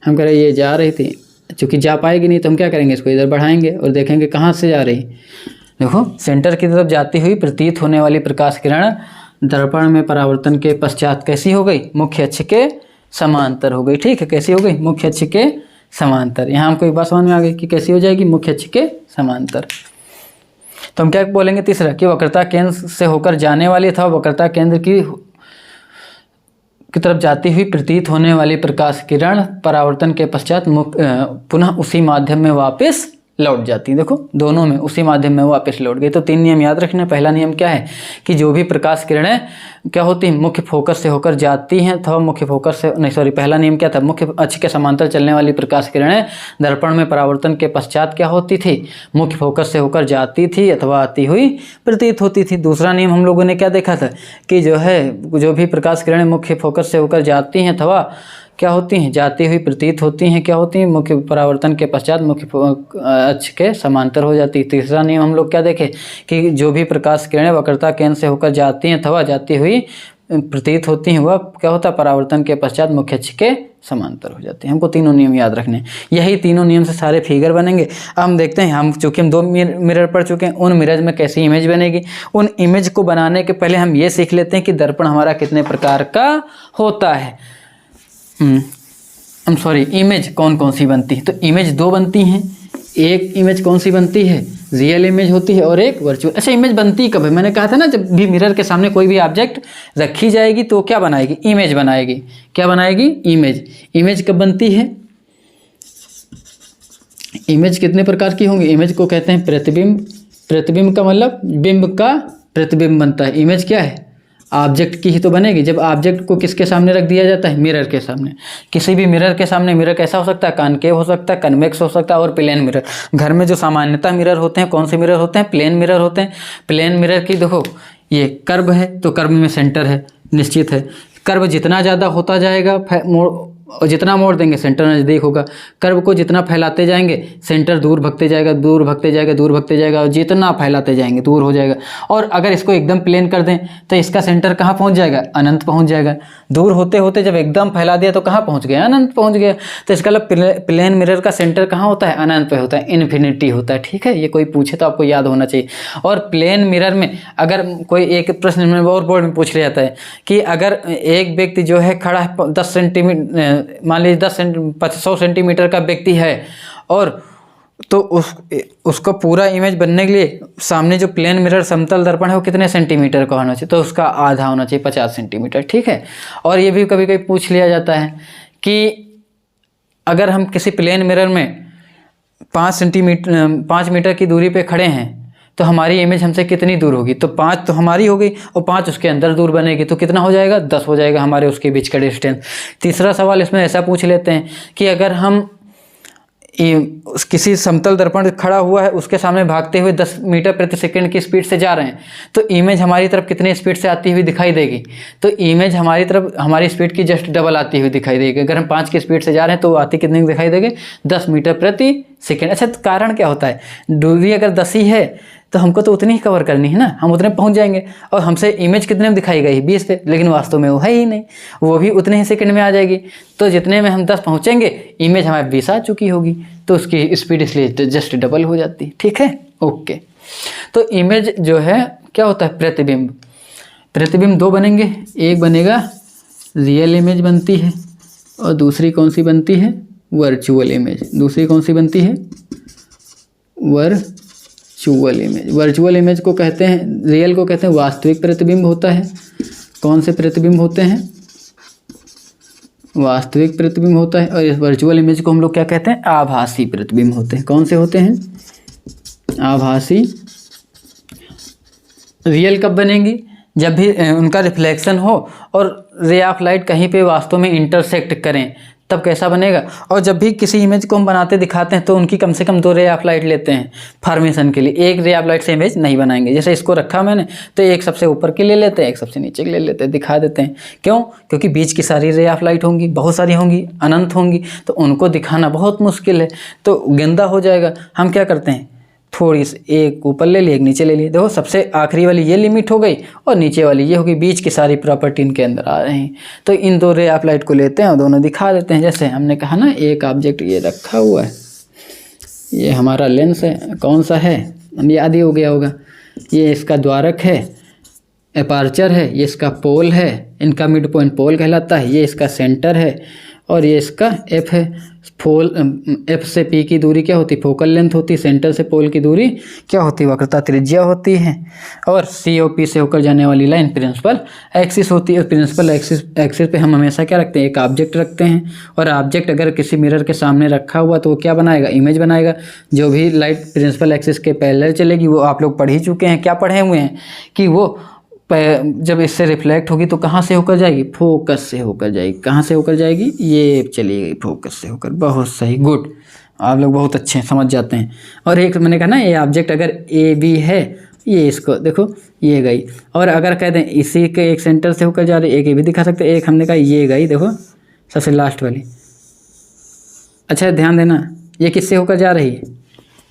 हम कह रहे ये जा रही थी, चूँकि जा पाएगी नहीं तो हम क्या करेंगे, इसको इधर बढ़ाएंगे और देखेंगे कहाँ से जा रही। देखो, सेंटर की तरफ जाती हुई प्रतीत होने वाली प्रकाश किरण दर्पण में परावर्तन के पश्चात कैसी हो गई, मुख्य अक्ष के समांतर हो गई। ठीक है, कैसी हो गई, मुख्य अक्ष के समांतर। यहाँ हमको एक बात समझ में आ गई कि कैसी हो जाएगी, मुख्य अक्ष के समांतर। तो हम क्या बोलेंगे तीसरा, कि वक्रता केंद्र से होकर जाने वाली अथवा वक्रता केंद्र की तरफ जाती हुई प्रतीत होने वाली प्रकाश किरण परावर्तन के पश्चात पुनः उसी माध्यम में वापस लौट जाती है। देखो, दोनों में उसी माध्यम में वापस लौट गई। तो तीन नियम याद रखना। पहला नियम क्या है कि जो भी प्रकाश किरणें क्या होती हैं, मुख्य फोकस से होकर जाती हैं अथवा मुख्य फोकस से पहला नियम क्या था, मुख्य अक्ष के समांतर चलने वाली प्रकाश किरणें दर्पण में परावर्तन के पश्चात क्या होती थी, मुख्य फोकस से होकर जाती थी अथवा आती हुई प्रतीत होती थी। दूसरा नियम हम लोगों ने क्या देखा था कि जो भी प्रकाश किरणें मुख्य फोकस से होकर जाती हैं अथवा क्या होती हैं, जाती हुई प्रतीत होती हैं, क्या होती हैं, मुख्य परावर्तन के पश्चात मुख्य अक्ष के समांतर हो जाती है। तीसरा नियम हम लोग क्या देखें कि जो भी प्रकाश किरणें वक्रता केंद्र से होकर जाती हैं अथवा जाती हुई प्रतीत होती हैं वह क्या होता है, परावर्तन के पश्चात मुख्य अक्ष के समांतर हो जाती है। हमको तीनों नियम याद रखने, यही तीनों नियम से सारे फिगर बनेंगे। अब हम देखते हैं, चूँकि हम 2 मिरर पढ़ चुके हैं, उन मिरर में कैसी इमेज बनेगी। उन इमेज को बनाने के पहले हम ये सीख लेते हैं कि दर्पण हमारा कितने प्रकार का होता है। इमेज कौन कौन सी बनती है। तो इमेज 2 बनती हैं, एक इमेज कौन सी बनती है, रियल इमेज होती है और एक वर्चुअल। अच्छा इमेज बनती कब है, मैंने कहा था ना जब भी मिरर के सामने कोई भी ऑब्जेक्ट रखी जाएगी तो क्या बनाएगी, इमेज बनाएगी। क्या बनाएगी, इमेज। इमेज कब बनती है, इमेज कितने प्रकार की होंगी, इमेज को कहते हैं प्रतिबिंब। प्रतिबिंब का मतलब बिंब का प्रतिबिंब बनता है। इमेज क्या है, ऑब्जेक्ट की ही तो बनेगी। जब ऑब्जेक्ट को किसके सामने रख दिया जाता है, मिरर के सामने। किसी भी मिरर के सामने, मिरर कैसा हो सकता है, कॉनकेव हो सकता है, कन्वेक्स हो सकता है और प्लेन मिरर। घर में जो सामान्यतः मिरर होते हैं कौन से मिरर होते हैं, प्लेन मिरर होते हैं। प्लेन मिरर की देखो ये कर्व है तो कर्व में सेंटर है, निश्चित है। कर्व जितना ज़्यादा होता जाएगा और जितना मोड़ देंगे सेंटर नज़दीक होगा। कर्व को जितना फैलाते जाएंगे सेंटर दूर भगते जाएगा, दूर भगते जाएगा, दूर भगते जाएगा और जितना फैलाते जाएंगे दूर हो जाएगा। और अगर इसको एकदम प्लेन कर दें तो इसका सेंटर कहाँ पहुँच जाएगा, अनंत पहुँच जाएगा। दूर होते होते जब एकदम फैला दिया तो कहाँ पहुँच गया, अनंत पहुँच गया। तो इसका मतलब प्लेन मिरर का सेंटर कहाँ होता है, अनंत पे होता है, इन्फिनिटी होता है। ठीक है, ये कोई पूछे तो आपको याद होना चाहिए। और प्लेन मिरर में अगर कोई एक प्रश्न में और बोर्ड में पूछ लिया जाता है कि अगर एक व्यक्ति जो है खड़ा है 10 सेंटीमीटर, मान लीजिए 100 सेंटीमीटर का व्यक्ति है और तो उसको पूरा इमेज बनने के लिए सामने जो प्लेन मिरर समतल दर्पण है वो कितने सेंटीमीटर का होना चाहिए, तो उसका आधा होना चाहिए, 50 सेंटीमीटर। ठीक है। और ये भी कभी कभी पूछ लिया जाता है कि अगर हम किसी प्लेन मिरर में 5 मीटर की दूरी पे खड़े हैं तो हमारी इमेज हमसे कितनी दूर होगी, तो 5 तो हमारी हो गई और 5 उसके अंदर दूर बनेगी तो कितना हो जाएगा, 10 हो जाएगा हमारे उसके बीच का डिस्टेंस। तीसरा सवाल इसमें ऐसा पूछ लेते हैं कि अगर हम किसी समतल दर्पण खड़ा हुआ है उसके सामने भागते हुए 10 मीटर प्रति सेकंड की स्पीड से जा रहे हैं तो इमेज हमारी तरफ कितनी स्पीड से आती हुई दिखाई देगी, तो इमेज हमारी तरफ हमारी स्पीड की जस्ट डबल आती हुई दिखाई देगी। अगर हम 5 की स्पीड से जा रहे हैं तो आती कितनी दिखाई देगी, 10 मीटर प्रति सेकंड। अच्छा तो कारण क्या होता है, दूरी अगर 10 ही है तो हमको तो उतनी ही कवर करनी है ना, हम उतने पहुंच जाएंगे। और हमसे इमेज कितने में दिखाई गई, 20 पे, लेकिन वास्तव में वो है ही नहीं, वो भी उतने ही सेकंड में आ जाएगी। तो जितने में हम 10 पहुंचेंगे इमेज हमारे 20 आ चुकी होगी तो उसकी स्पीड इसलिए जस्ट डबल हो जाती है। ठीक है, ओके। तो इमेज जो है क्या होता है, प्रतिबिंब। प्रतिबिंब 2 बनेंगे, एक बनेगा रियल इमेज बनती है और दूसरी कौन सी बनती है, वर्चुअल इमेज। दूसरी कौन सी बनती है, वर्चुअल इमेज। वर्चुअल इमेज को कहते हैं, रियल को कहते हैं वास्तविक प्रतिबिंब होता है। कौन से प्रतिबिंब होते हैं, वास्तविक प्रतिबिंब होता है। और इस वर्चुअल इमेज को हम लोग क्या कहते हैं, आभासी प्रतिबिंब होते हैं। कौन से होते हैं, आभासी। रियल कब बनेंगी, जब भी उनका रिफ्लेक्शन हो और रे ऑफ लाइट कहीं पे वास्तव में इंटरसेक्ट करें तब कैसा बनेगा। और जब भी किसी इमेज को हम बनाते दिखाते हैं तो उनकी कम से कम 2 रे ऑफ लाइट लेते हैं फॉर्मेशन के लिए, एक रे ऑफ लाइट से इमेज नहीं बनाएंगे। जैसे इसको रखा मैंने तो एक सबसे ऊपर की ले लेते हैं, एक सबसे नीचे की ले लेते हैं, दिखा देते हैं। क्यों, क्योंकि बीच की सारी रे ऑफ लाइट होंगी, बहुत सारी होंगी, अनंत होंगी, तो उनको दिखाना बहुत मुश्किल है, तो गंदा हो जाएगा। हम क्या करते हैं, थोड़ी सी एक ऊपर ले ली, एक नीचे ले ली। देखो सबसे आखिरी वाली ये लिमिट हो गई और नीचे वाली ये होगी, बीच की सारी प्रॉपर्टी इनके अंदर आ रही हैं। तो इन 2 रे ऑफ लाइट को लेते हैं और दोनों दिखा देते हैं। जैसे हमने कहा ना, एक ऑब्जेक्ट ये रखा हुआ है, ये हमारा लेंस है, कौन सा है, हम याद ही हो गया होगा, ये इसका द्वारक है, अपर्चर है, ये इसका पोल है, इनका मिड पॉइंट पोल कहलाता है, ये इसका सेंटर है और ये इसका एफ है। एफ से पी की दूरी क्या होती, फोकल लेंथ होती। सेंटर से पोल की दूरी क्या होती, वक्रता त्रिज्या होती है। और सी और पी से होकर जाने वाली लाइन प्रिंसिपल एक्सिस होती है। प्रिंसिपल एक्सिस पे हम हमेशा क्या रखते हैं, एक ऑब्जेक्ट रखते हैं। और ऑब्जेक्ट अगर किसी मिरर के सामने रखा हुआ तो वो क्या बनाएगा, इमेज बनाएगा। जो भी लाइट प्रिंसिपल एक्सिस के पैरेलल चलेगी वो आप लोग पढ़ ही चुके हैं। क्या पढ़े हुए हैं कि वो जब इससे रिफ्लेक्ट होगी तो कहाँ से होकर जाएगी, फोकस से होकर जाएगी। कहाँ से होकर जाएगी, ये चली गई फोकस से होकर। बहुत सही, गुड, आप लोग बहुत अच्छे हैं, समझ जाते हैं। और एक मैंने कहा ना, ये ऑब्जेक्ट अगर ए बी है, ये इसको देखो ये गई। और अगर कह दें इसी के एक सेंटर से होकर जा रही, एक ये भी दिखा सकते हैं। एक हमने कहा ये गई, देखो सबसे लास्ट वाली। अच्छा ध्यान देना, ये किससे होकर जा रही है,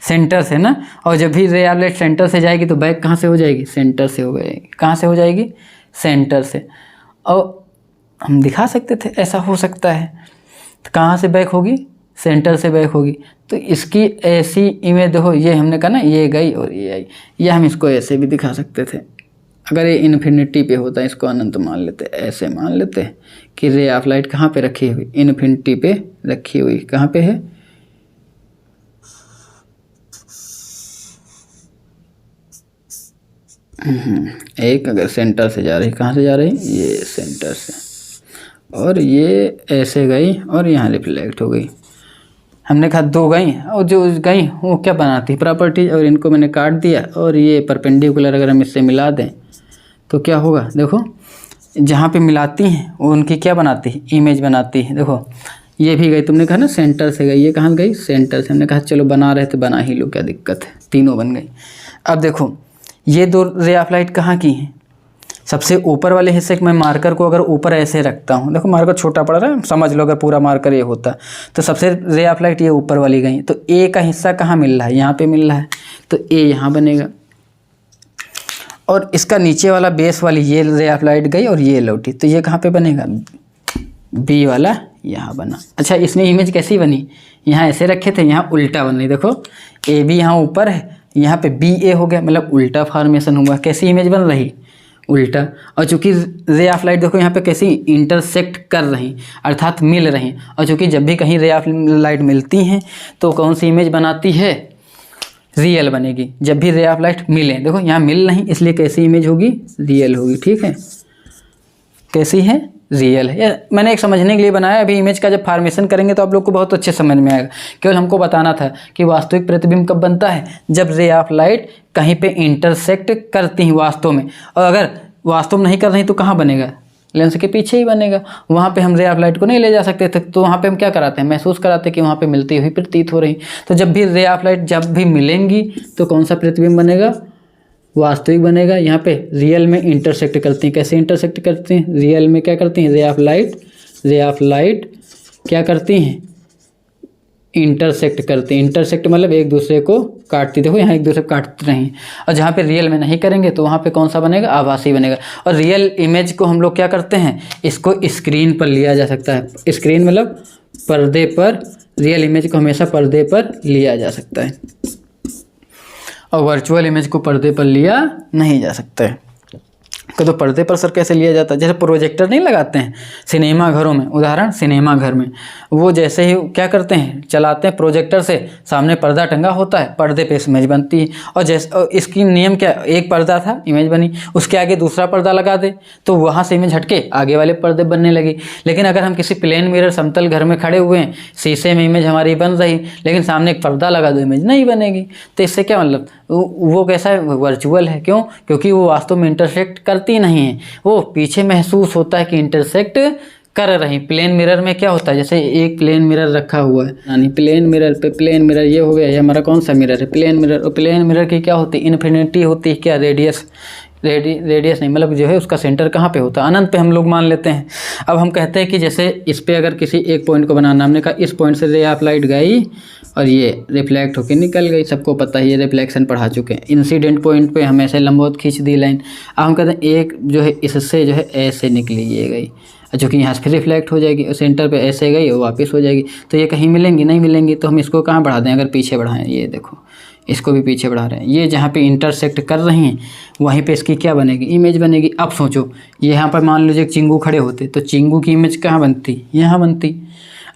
सेंटर से ना। और जब भी रे ऑफ लाइट सेंटर से जाएगी तो बैक कहाँ से हो जाएगी, सेंटर से हो जाएगी। कहाँ से हो जाएगी, सेंटर से। और हम दिखा सकते थे ऐसा हो सकता है, तो कहाँ से बैक होगी, सेंटर से बैक होगी। तो इसकी ऐसी इमेज देखो, ये हमने कहा ना, ये गई और ये आई। ये हम इसको ऐसे भी दिखा सकते थे। अगर ये इन्फिनिटी पे होता है, इसको अनंत मान लेते, ऐसे मान लेते कि रे ऑफ लाइट कहाँ पे रखी हुई, इन्फिनिटी पे रखी हुई। कहाँ पे है, एक अगर सेंटर से जा रही, कहाँ से जा रही, ये सेंटर से, और ये ऐसे गई और यहाँ रिफ्लेक्ट हो गई। हमने कहा दो गई, और जो गई वो क्या बनाती प्रॉपर्टी, और इनको मैंने काट दिया, और ये परपेंडिकुलर अगर हम इससे मिला दें तो क्या होगा, देखो जहाँ पे मिलाती हैं वो उनकी क्या बनाती है, इमेज बनाती है। देखो ये भी गई, तुमने कहा ना सेंटर से गई, ये कहाँ गई, सेंटर से। हमने कहा चलो बना रहे तो बना ही लो, क्या दिक्कत है, तीनों बन गई। अब देखो ये दो रे ऑफ लाइट कहाँ की हैं, सबसे ऊपर वाले हिस्से में मार्कर को अगर ऊपर ऐसे रखता हूँ, देखो मार्कर छोटा पड़ रहा है, समझ लो अगर पूरा मार्कर ये होता तो सबसे रे ऑफ लाइट ये ऊपर वाली गई, तो ए का हिस्सा कहाँ मिल रहा है, यहाँ पे मिल रहा है, तो ए यहाँ बनेगा, और इसका नीचे वाला बेस वाली ये रे ऑफ लाइट गई और ये लौटी, तो ये कहाँ पे बनेगा, बी वाला यहाँ बना। अच्छा इसमें इमेज कैसी बनी, यहाँ ऐसे रखे थे, यहाँ उल्टा बन रही, देखो ए बी यहाँ ऊपर है, यहाँ पे बी ए हो गया, मतलब उल्टा फॉर्मेशन हुआ। कैसी इमेज बन रही, उल्टा। और चूंकि रे ऑफ लाइट देखो यहाँ पे कैसी इंटरसेक्ट कर रही, अर्थात मिल रही, और चूंकि जब भी कहीं रे ऑफ लाइट मिलती हैं तो कौन सी इमेज बनाती है, रियल बनेगी। जब भी रे ऑफ लाइट मिले, देखो यहाँ मिल नहीं इसलिए कैसी इमेज होगी, रियल होगी। ठीक है, कैसी है, रियल है। मैंने एक समझने के लिए बनाया, अभी इमेज का जब फॉर्मेशन करेंगे तो आप लोग को बहुत अच्छे समझ में आएगा। केवल हमको बताना था कि वास्तविक प्रतिबिंब कब बनता है, जब रे ऑफ लाइट कहीं पे इंटरसेक्ट करती हैं वास्तव में, और अगर वास्तव में नहीं कर रही तो कहाँ बनेगा, लेंस के पीछे ही बनेगा। वहाँ पे हम रे ऑफ लाइट को नहीं ले जा सकते थे, तो वहाँ पे हम क्या कराते हैं, महसूस कराते हैं कि वहाँ पे मिलती हुई प्रतीत हो रही। तो जब भी रे ऑफ लाइट जब भी मिलेंगी तो कौन सा प्रतिबिंब बनेगा, वास्तविक बनेगा। यहाँ पे रियल में इंटरसेक्ट करती हैं, कैसे इंटरसेक्ट करती हैं, रियल में क्या करती हैं, रे ऑफ लाइट क्या करती हैं, इंटरसेक्ट करती हैं। इंटरसेक्ट मतलब एक दूसरे को काटती, देखो यहाँ एक दूसरे को काटती रही। और जहाँ पे रियल में नहीं करेंगे तो वहाँ पे कौन सा बनेगा, आभासी बनेगा। और रियल इमेज को हम लोग क्या करते हैं, इसको स्क्रीन पर लिया जा सकता है। स्क्रीन मतलब पर्दे पर, रियल इमेज को हमेशा पर्दे पर लिया जा सकता है, और वर्चुअल इमेज को पर्दे पर लिया नहीं जा सकता है। तो पर्दे पर सर कैसे लिया जाता है, जैसे प्रोजेक्टर नहीं लगाते हैं सिनेमा घरों में, उदाहरण सिनेमा घर में, वो जैसे ही क्या करते हैं, चलाते हैं प्रोजेक्टर से, सामने पर्दा टंगा होता है, पर्दे पे इमेज बनती है। और जैसे इसकी नियम क्या, एक पर्दा था इमेज बनी, उसके आगे दूसरा पर्दा लगा दे तो वहाँ से इमेज हटके आगे वाले पर्दे बनने लगी। लेकिन अगर हम किसी प्लेन मिरर समतल घर में खड़े हुए हैं, शीशे में इमेज हमारी बन रही, लेकिन सामने एक पर्दा लगा दो, इमेज नहीं बनेगी। तो इससे क्या मतलब, वो कैसा है, वर्चुअल है। क्यों, क्योंकि वो वास्तव में इंटरसेक्ट करती नहीं है, वो पीछे महसूस होता है कि इंटरसेक्ट कर रही। प्लेन मिरर में क्या होता है, जैसे एक प्लेन मिरर रखा हुआ है, यानी प्लेन मिरर ये हो गया, ये हमारा कौन सा मिरर है, प्लेन मिरर। और प्लेन मिरर की क्या होती है, इन्फिनिटी होती है, क्या रेडियस नहीं, मतलब जो है उसका सेंटर कहाँ पे होता है, अनंत पे हम लोग मान लेते हैं। अब हम कहते हैं कि जैसे इस पे अगर किसी एक पॉइंट को बनाना, हमने कहा इस पॉइंट से रे ऑफ लाइट गई और ये रिफ्लेक्ट होकर निकल गई, सबको पता है, ये रिफ्लेक्शन पढ़ा चुके हैं। इंसिडेंट पॉइंट पे हम ऐसे लंबवत खींच दी लाइन। अब हम कहते हैं एक जो है इससे जो है ऐसे निकली ये गई, चूँकि यहाँ से फिर रिफ्लेक्ट हो जाएगी, सेंटर पे ऐसे गई और वापस हो जाएगी, तो ये कहीं मिलेंगी नहीं मिलेंगी। तो हम इसको कहाँ बढ़ा दें, अगर पीछे बढ़ाएं, ये देखो इसको भी पीछे बढ़ा रहे हैं, ये जहाँ पे इंटरसेक्ट कर रही हैं वहीं पे इसकी क्या बनेगी, इमेज बनेगी। अब सोचो यहाँ पर मान लीजिए चिंगू खड़े होते तो चिंगू की इमेज कहाँ बनती, यहाँ बनती।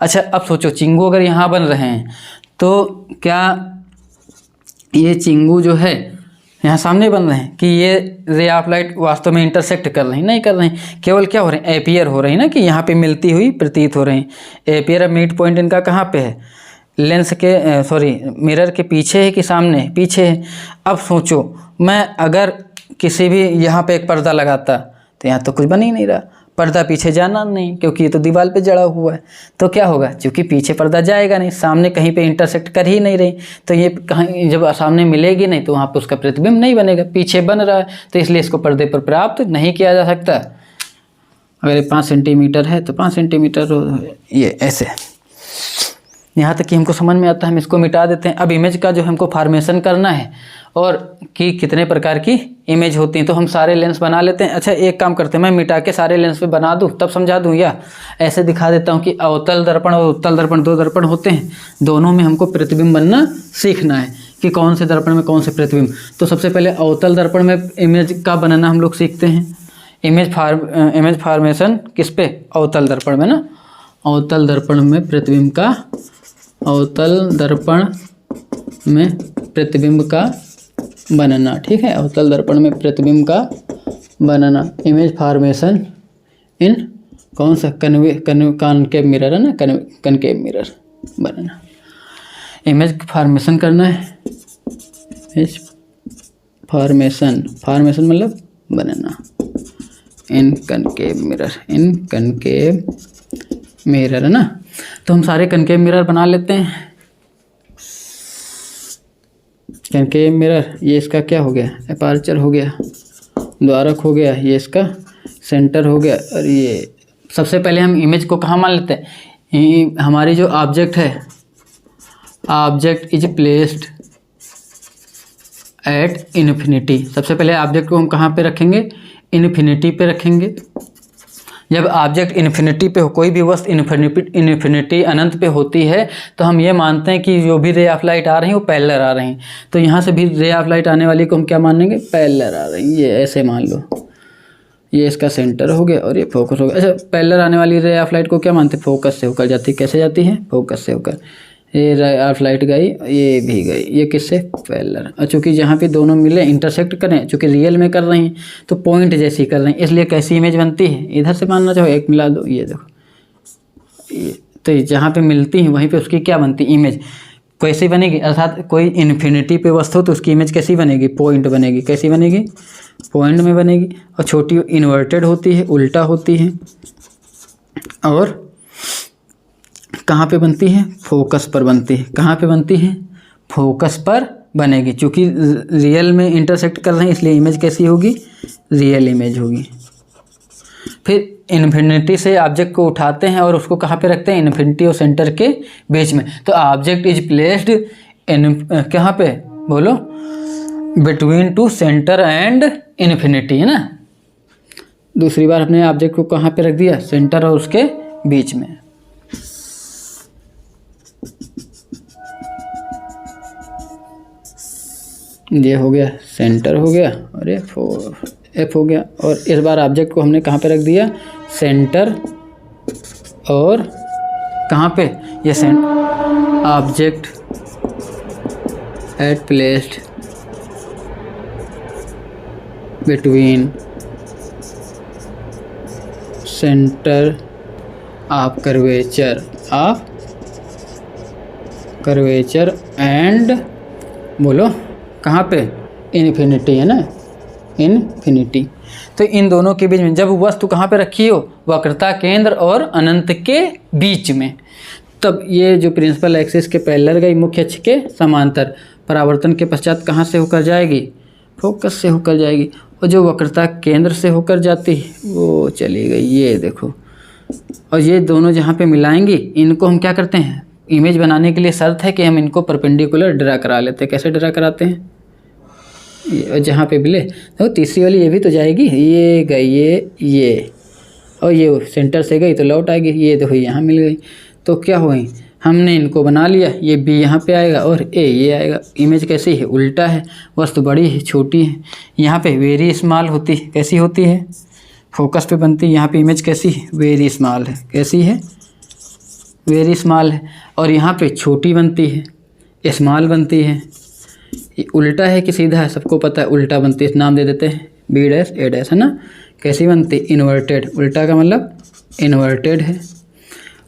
अच्छा अब सोचो चिंगू अगर यहाँ बन रहे हैं तो क्या ये चिंगू जो है यहाँ सामने बन रहे हैं कि ये रे ऑफ लाइट वास्तव में इंटरसेक्ट कर रही, नहीं कर रही, केवल क्या हो रहे हैं, एपियर हो रही ना, कि यहाँ पे मिलती हुई प्रतीत हो रही। एपियर अब मिड पॉइंट इनका कहाँ पे है, लेंस के मिरर के पीछे है कि सामने, पीछे है। अब सोचो मैं अगर किसी भी यहाँ पे एक पर्दा लगाता तो यहाँ तो कुछ बन ही नहीं रहा, पर्दा पीछे जाना नहीं क्योंकि ये तो दीवार पे जड़ा हुआ है। तो क्या होगा, क्योंकि पीछे पर्दा जाएगा नहीं, सामने कहीं पे इंटरसेक्ट कर ही नहीं रही, तो ये कहीं जब सामने मिलेगी नहीं तो वहाँ पे उसका प्रतिबिंब नहीं बनेगा, पीछे बन रहा है, तो इसलिए इसको पर्दे पर प्राप्त नहीं किया जा सकता। अगर ये 5 सेंटीमीटर है तो 5 सेंटीमीटर ये ऐसे, यहाँ तक कि हमको समझ में आता है, हम इसको मिटा देते हैं। अब इमेज का जो हमको फॉर्मेशन करना है और कि कितने प्रकार की इमेज होती हैं, तो हम सारे लेंस बना लेते हैं। अच्छा एक काम करते हैं, मैं मिटा के सारे लेंस पे बना दूं तब समझा दूं, या ऐसे दिखा देता हूं कि अवतल दर्पण और उत्तल दर्पण 2 दर्पण होते हैं, दोनों में हमको प्रतिबिंब बनना सीखना है कि कौन से दर्पण में कौन से प्रतिबिंब। तो सबसे पहले अवतल दर्पण में इमेज का बनाना हम लोग सीखते हैं। इमेज फॉर्मेशन किस पे, अवतल दर्पण में ना, अवतल दर्पण में प्रतिबिंब का, अवतल दर्पण में प्रतिबिंब का बनना, ठीक है। अवतल दर्पण में प्रतिबिंब का बनना, इमेज फॉर्मेशन इन कौन सा कॉनकेव मिरर है ना, कनकेव मिरर बनना, इमेज फॉर्मेशन करना है, इमेज फॉर्मेशन मतलब बनना इन कनकेव मिरर है ना। तो हम सारे कनकेव मिरर बना लेते हैं। कनकेव मिरर, ये इसका क्या हो गया, अपर्चर हो गया, द्वारक हो गया, ये इसका सेंटर हो गया। और ये सबसे पहले हम इमेज को कहाँ मान लेते हैं, हमारी जो ऑब्जेक्ट है, object is placed at infinity. सबसे पहले ऑब्जेक्ट को हम कहाँ पे रखेंगे, इन्फिनिटी पे रखेंगे। जब ऑब्जेक्ट इन्फिनिटी पे हो, कोई भी वस्तु इन्फिनिटी अनंत पे होती है, तो हम ये मानते हैं कि जो भी रे ऑफ लाइट आ रही हैं वो पैरेलल आ रही हैं। तो यहाँ से भी रे ऑफ लाइट आने वाली को हम क्या मानेंगे, पैरेलल आ रही हैं। ये ऐसे मान लो, ये इसका सेंटर हो गया और ये फोकस हो गया। अच्छा, पैरेलल आने वाली रे ऑफ लाइट को क्या मानते हैं, फोकस से होकर जाती है। कैसे जाती है, फोकस से होकर। ये रे ऑफ लाइट गई, ये भी गई, ये किससे, पैरेलल। और चूँकि जहाँ पे दोनों मिले इंटरसेक्ट करें, चूँकि रियल में कर रही हैं तो पॉइंट जैसी कर रही हैं, इसलिए कैसी इमेज बनती है, इधर से मानना चाहो एक मिला दो, ये देखो, ये तो जहाँ पे मिलती हैं वहीं पे उसकी क्या बनती है, इमेज कैसी बनेगी। अर्थात कोई इन्फिनिटी पे वस्तु तो उसकी इमेज कैसी बनेगी, पॉइंट बनेगी। कैसी बनेगी, पॉइंट में बनेगी। और छोटी इन्वर्टेड होती है, उल्टा होती है। और कहाँ पे बनती है, फोकस पर बनती है। कहाँ पे बनती है, फोकस पर बनेगी। चूँकि रियल में इंटरसेक्ट कर रहे हैं इसलिए इमेज कैसी होगी, रियल इमेज होगी। फिर इन्फिनिटी से ऑब्जेक्ट को उठाते हैं और उसको कहाँ पे रखते हैं, इन्फिनिटी और सेंटर के बीच में। तो ऑब्जेक्ट इज प्लेस्ड कहाँ पे, बोलो, between two centre and infinity, है ना। दूसरी बार अपने ऑब्जेक्ट को कहाँ पे रख दिया, सेंटर और उसके बीच में। ये हो गया, सेंटर हो गया, और एफ हो गया। और इस बार ऑब्जेक्ट को हमने कहाँ पे रख दिया, सेंटर और कहाँ पे, ये object at placed between centre of curvature and, बोलो कहाँ पे, इन्फिनिटी, है ना, इन्फिनिटी। तो इन दोनों के बीच में जब वस्तु कहाँ पे रखी हो, वक्रता केंद्र और अनंत के बीच में, तब ये जो प्रिंसिपल एक्सिस के पैरेलल गई, मुख्य अक्ष के समांतर, परावर्तन के पश्चात कहाँ से होकर जाएगी, फोकस से होकर जाएगी। और जो वक्रता केंद्र से होकर जाती है वो चली गई, ये देखो। और ये दोनों जहाँ पे मिलाएंगी, इनको हम क्या करते हैं, इमेज बनाने के लिए शर्त है कि हम इनको परपेंडिकुलर ड्रा करा लेते हैं। कैसे ड्रा कराते हैं, ये जहाँ पे मिले, तो तीसरी वाली ये भी तो जाएगी, ये गई, ये और ये सेंटर से गई तो लौट आएगी। ये देखो यहाँ मिल गई, तो क्या हुई, हमने इनको बना लिया। ये बी यहाँ पे आएगा और ए ये आएगा। इमेज कैसी है, उल्टा है, वस्तु बड़ी है, छोटी है। यहाँ पे वेरी स्मॉल होती है, कैसी होती है, फोकस पे बनती है। यहाँ पे इमेज कैसी है, वेरी स्मॉल है, कैसी है, वेरी स्मॉल है। और यहाँ पे छोटी बनती है, स्मॉल बनती है। ये उल्टा है कि सीधा है, सबको पता है उल्टा बनती है, नाम दे देते हैं बी डैश ए डैश, है ना। कैसी बनती, इन्वर्टेड, उल्टा का मतलब इन्वर्टेड है।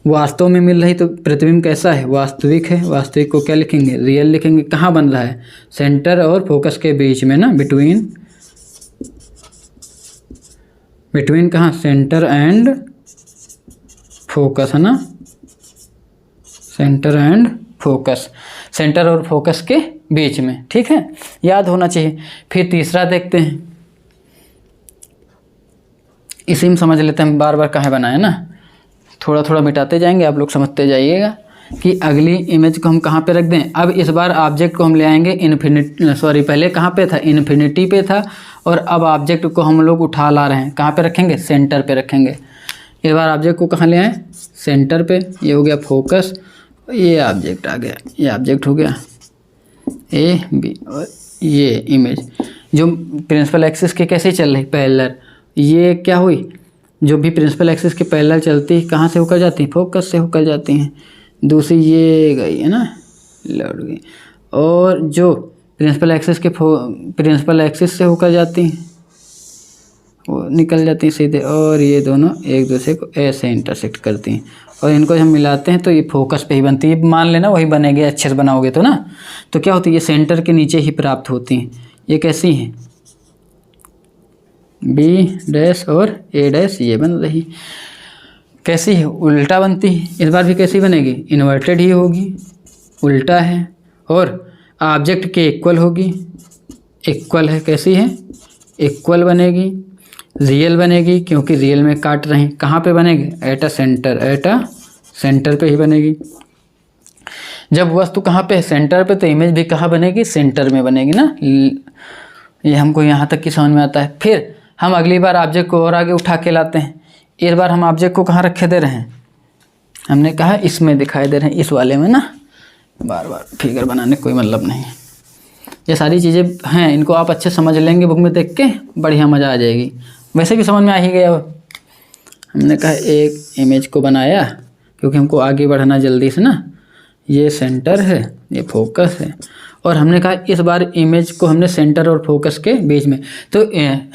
वास्तव में मिल रही तो प्रतिबिंब कैसा है, वास्तविक है। वास्तविक को क्या लिखेंगे, रियल लिखेंगे। कहाँ बन रहा है, सेंटर और फोकस के बीच में ना, बिटवीन कहाँ, सेंटर एंड फोकस, है ना, सेंटर एंड फोकस, सेंटर और फोकस के बीच में, ठीक है, याद होना चाहिए। फिर तीसरा देखते हैं, इसी में समझ लेते हैं, बार बार कहाँ बनाए ना, थोड़ा थोड़ा मिटाते जाएंगे, आप लोग समझते जाइएगा कि अगली इमेज को हम कहाँ पे रख दें। अब इस बार ऑब्जेक्ट को हम ले आएंगे पहले कहाँ पे था, इन्फिनिटी पे था, और अब ऑब्जेक्ट को हम लोग उठा ला रहे हैं, कहाँ पे रखेंगे, सेंटर पे रखेंगे। इस बार ऑब्जेक्ट को कहाँ ले आए, सेंटर पे। ये हो गया फोकस, ये ऑब्जेक्ट आ गया, ये ऑब्जेक्ट हो गया ए बी, और ये इमेज जो प्रिंसिपल एक्सिस के कैसे चल रही, पैरेलल। ये क्या हुई, जो भी प्रिंसिपल एक्सिस के पैरेलल चलती है कहाँ से होकर जाती है, फोकस से होकर जाती हैं। दूसरी ये गई, है ना, लौट गई। और जो प्रिंसिपल एक्सिस से होकर जाती हैं, वो निकल जाती हैं सीधे, और ये दोनों एक दूसरे को ऐसे इंटरसेक्ट करती हैं, और इनको हम मिलाते हैं तो ये फोकस पे ही बनती है। मान लेना वही बनेगी, अच्छे से बनाओगे तो ना, तो क्या होती है, ये सेंटर के नीचे ही प्राप्त होती हैं। ये कैसी हैं, बी डैश और ए डैश, ये बन रही कैसी है, उल्टा बनती है। इस बार भी कैसी बनेगी, इन्वर्टेड ही होगी, उल्टा है, और ऑब्जेक्ट के इक्वल होगी, इक्वल है, कैसी है, इक्वल बनेगी, रियल बनेगी, क्योंकि रियल में काट रहे हैं। कहाँ पे बनेगी, एट अ सेंटर पे ही बनेगी। जब वस्तु कहाँ पे है, सेंटर पे, तो इमेज भी कहाँ बनेगी, सेंटर में बनेगी ना। ये हमको यहाँ तक की समझ में आता है। फिर हम अगली बार ऑब्जेक्ट को और आगे उठा के लाते हैं। इस बार हम ऑब्जेक्ट को कहाँ रखे दे रहे हैं, हमने कहा इसमें दिखाई दे रहे हैं, इस वाले में ना। बार बार फिगर बनाने कोई मतलब नहीं। ये सारी चीज़ें हैं, इनको आप अच्छे समझ लेंगे बुक में देख के, बढ़िया मज़ा आ जाएगी। वैसे भी समझ में आ ही गया। हमने कहा एक इमेज को बनाया, क्योंकि हमको आगे बढ़ना जल्दी से ना। ये सेंटर है, ये फोकस है, और हमने कहा इस बार इमेज को हमने सेंटर और फोकस के बीच में, तो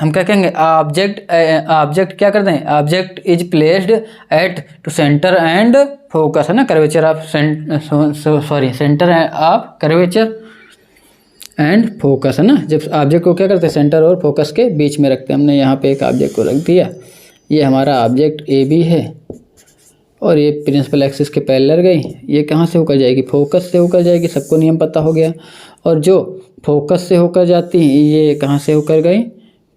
हम क्या कहेंगे, ऑब्जेक्ट क्या कर दें, object is placed at to centre and focus, है ना, curvature of centre of curvature and focus, है ना। जब ऑब्जेक्ट को क्या करते हैं, सेंटर और फोकस के बीच में रखते हैं। हमने यहाँ पे एक ऑब्जेक्ट को रख दिया, ये हमारा ऑब्जेक्ट ए बी है, और ये प्रिंसिपल एक्सिस के पैरेलल गई। ये कहाँ से होकर जाएगी, फोकस से होकर जाएगी, सबको नियम पता हो गया। और जो फोकस से होकर जाती है, ये कहाँ से होकर गई,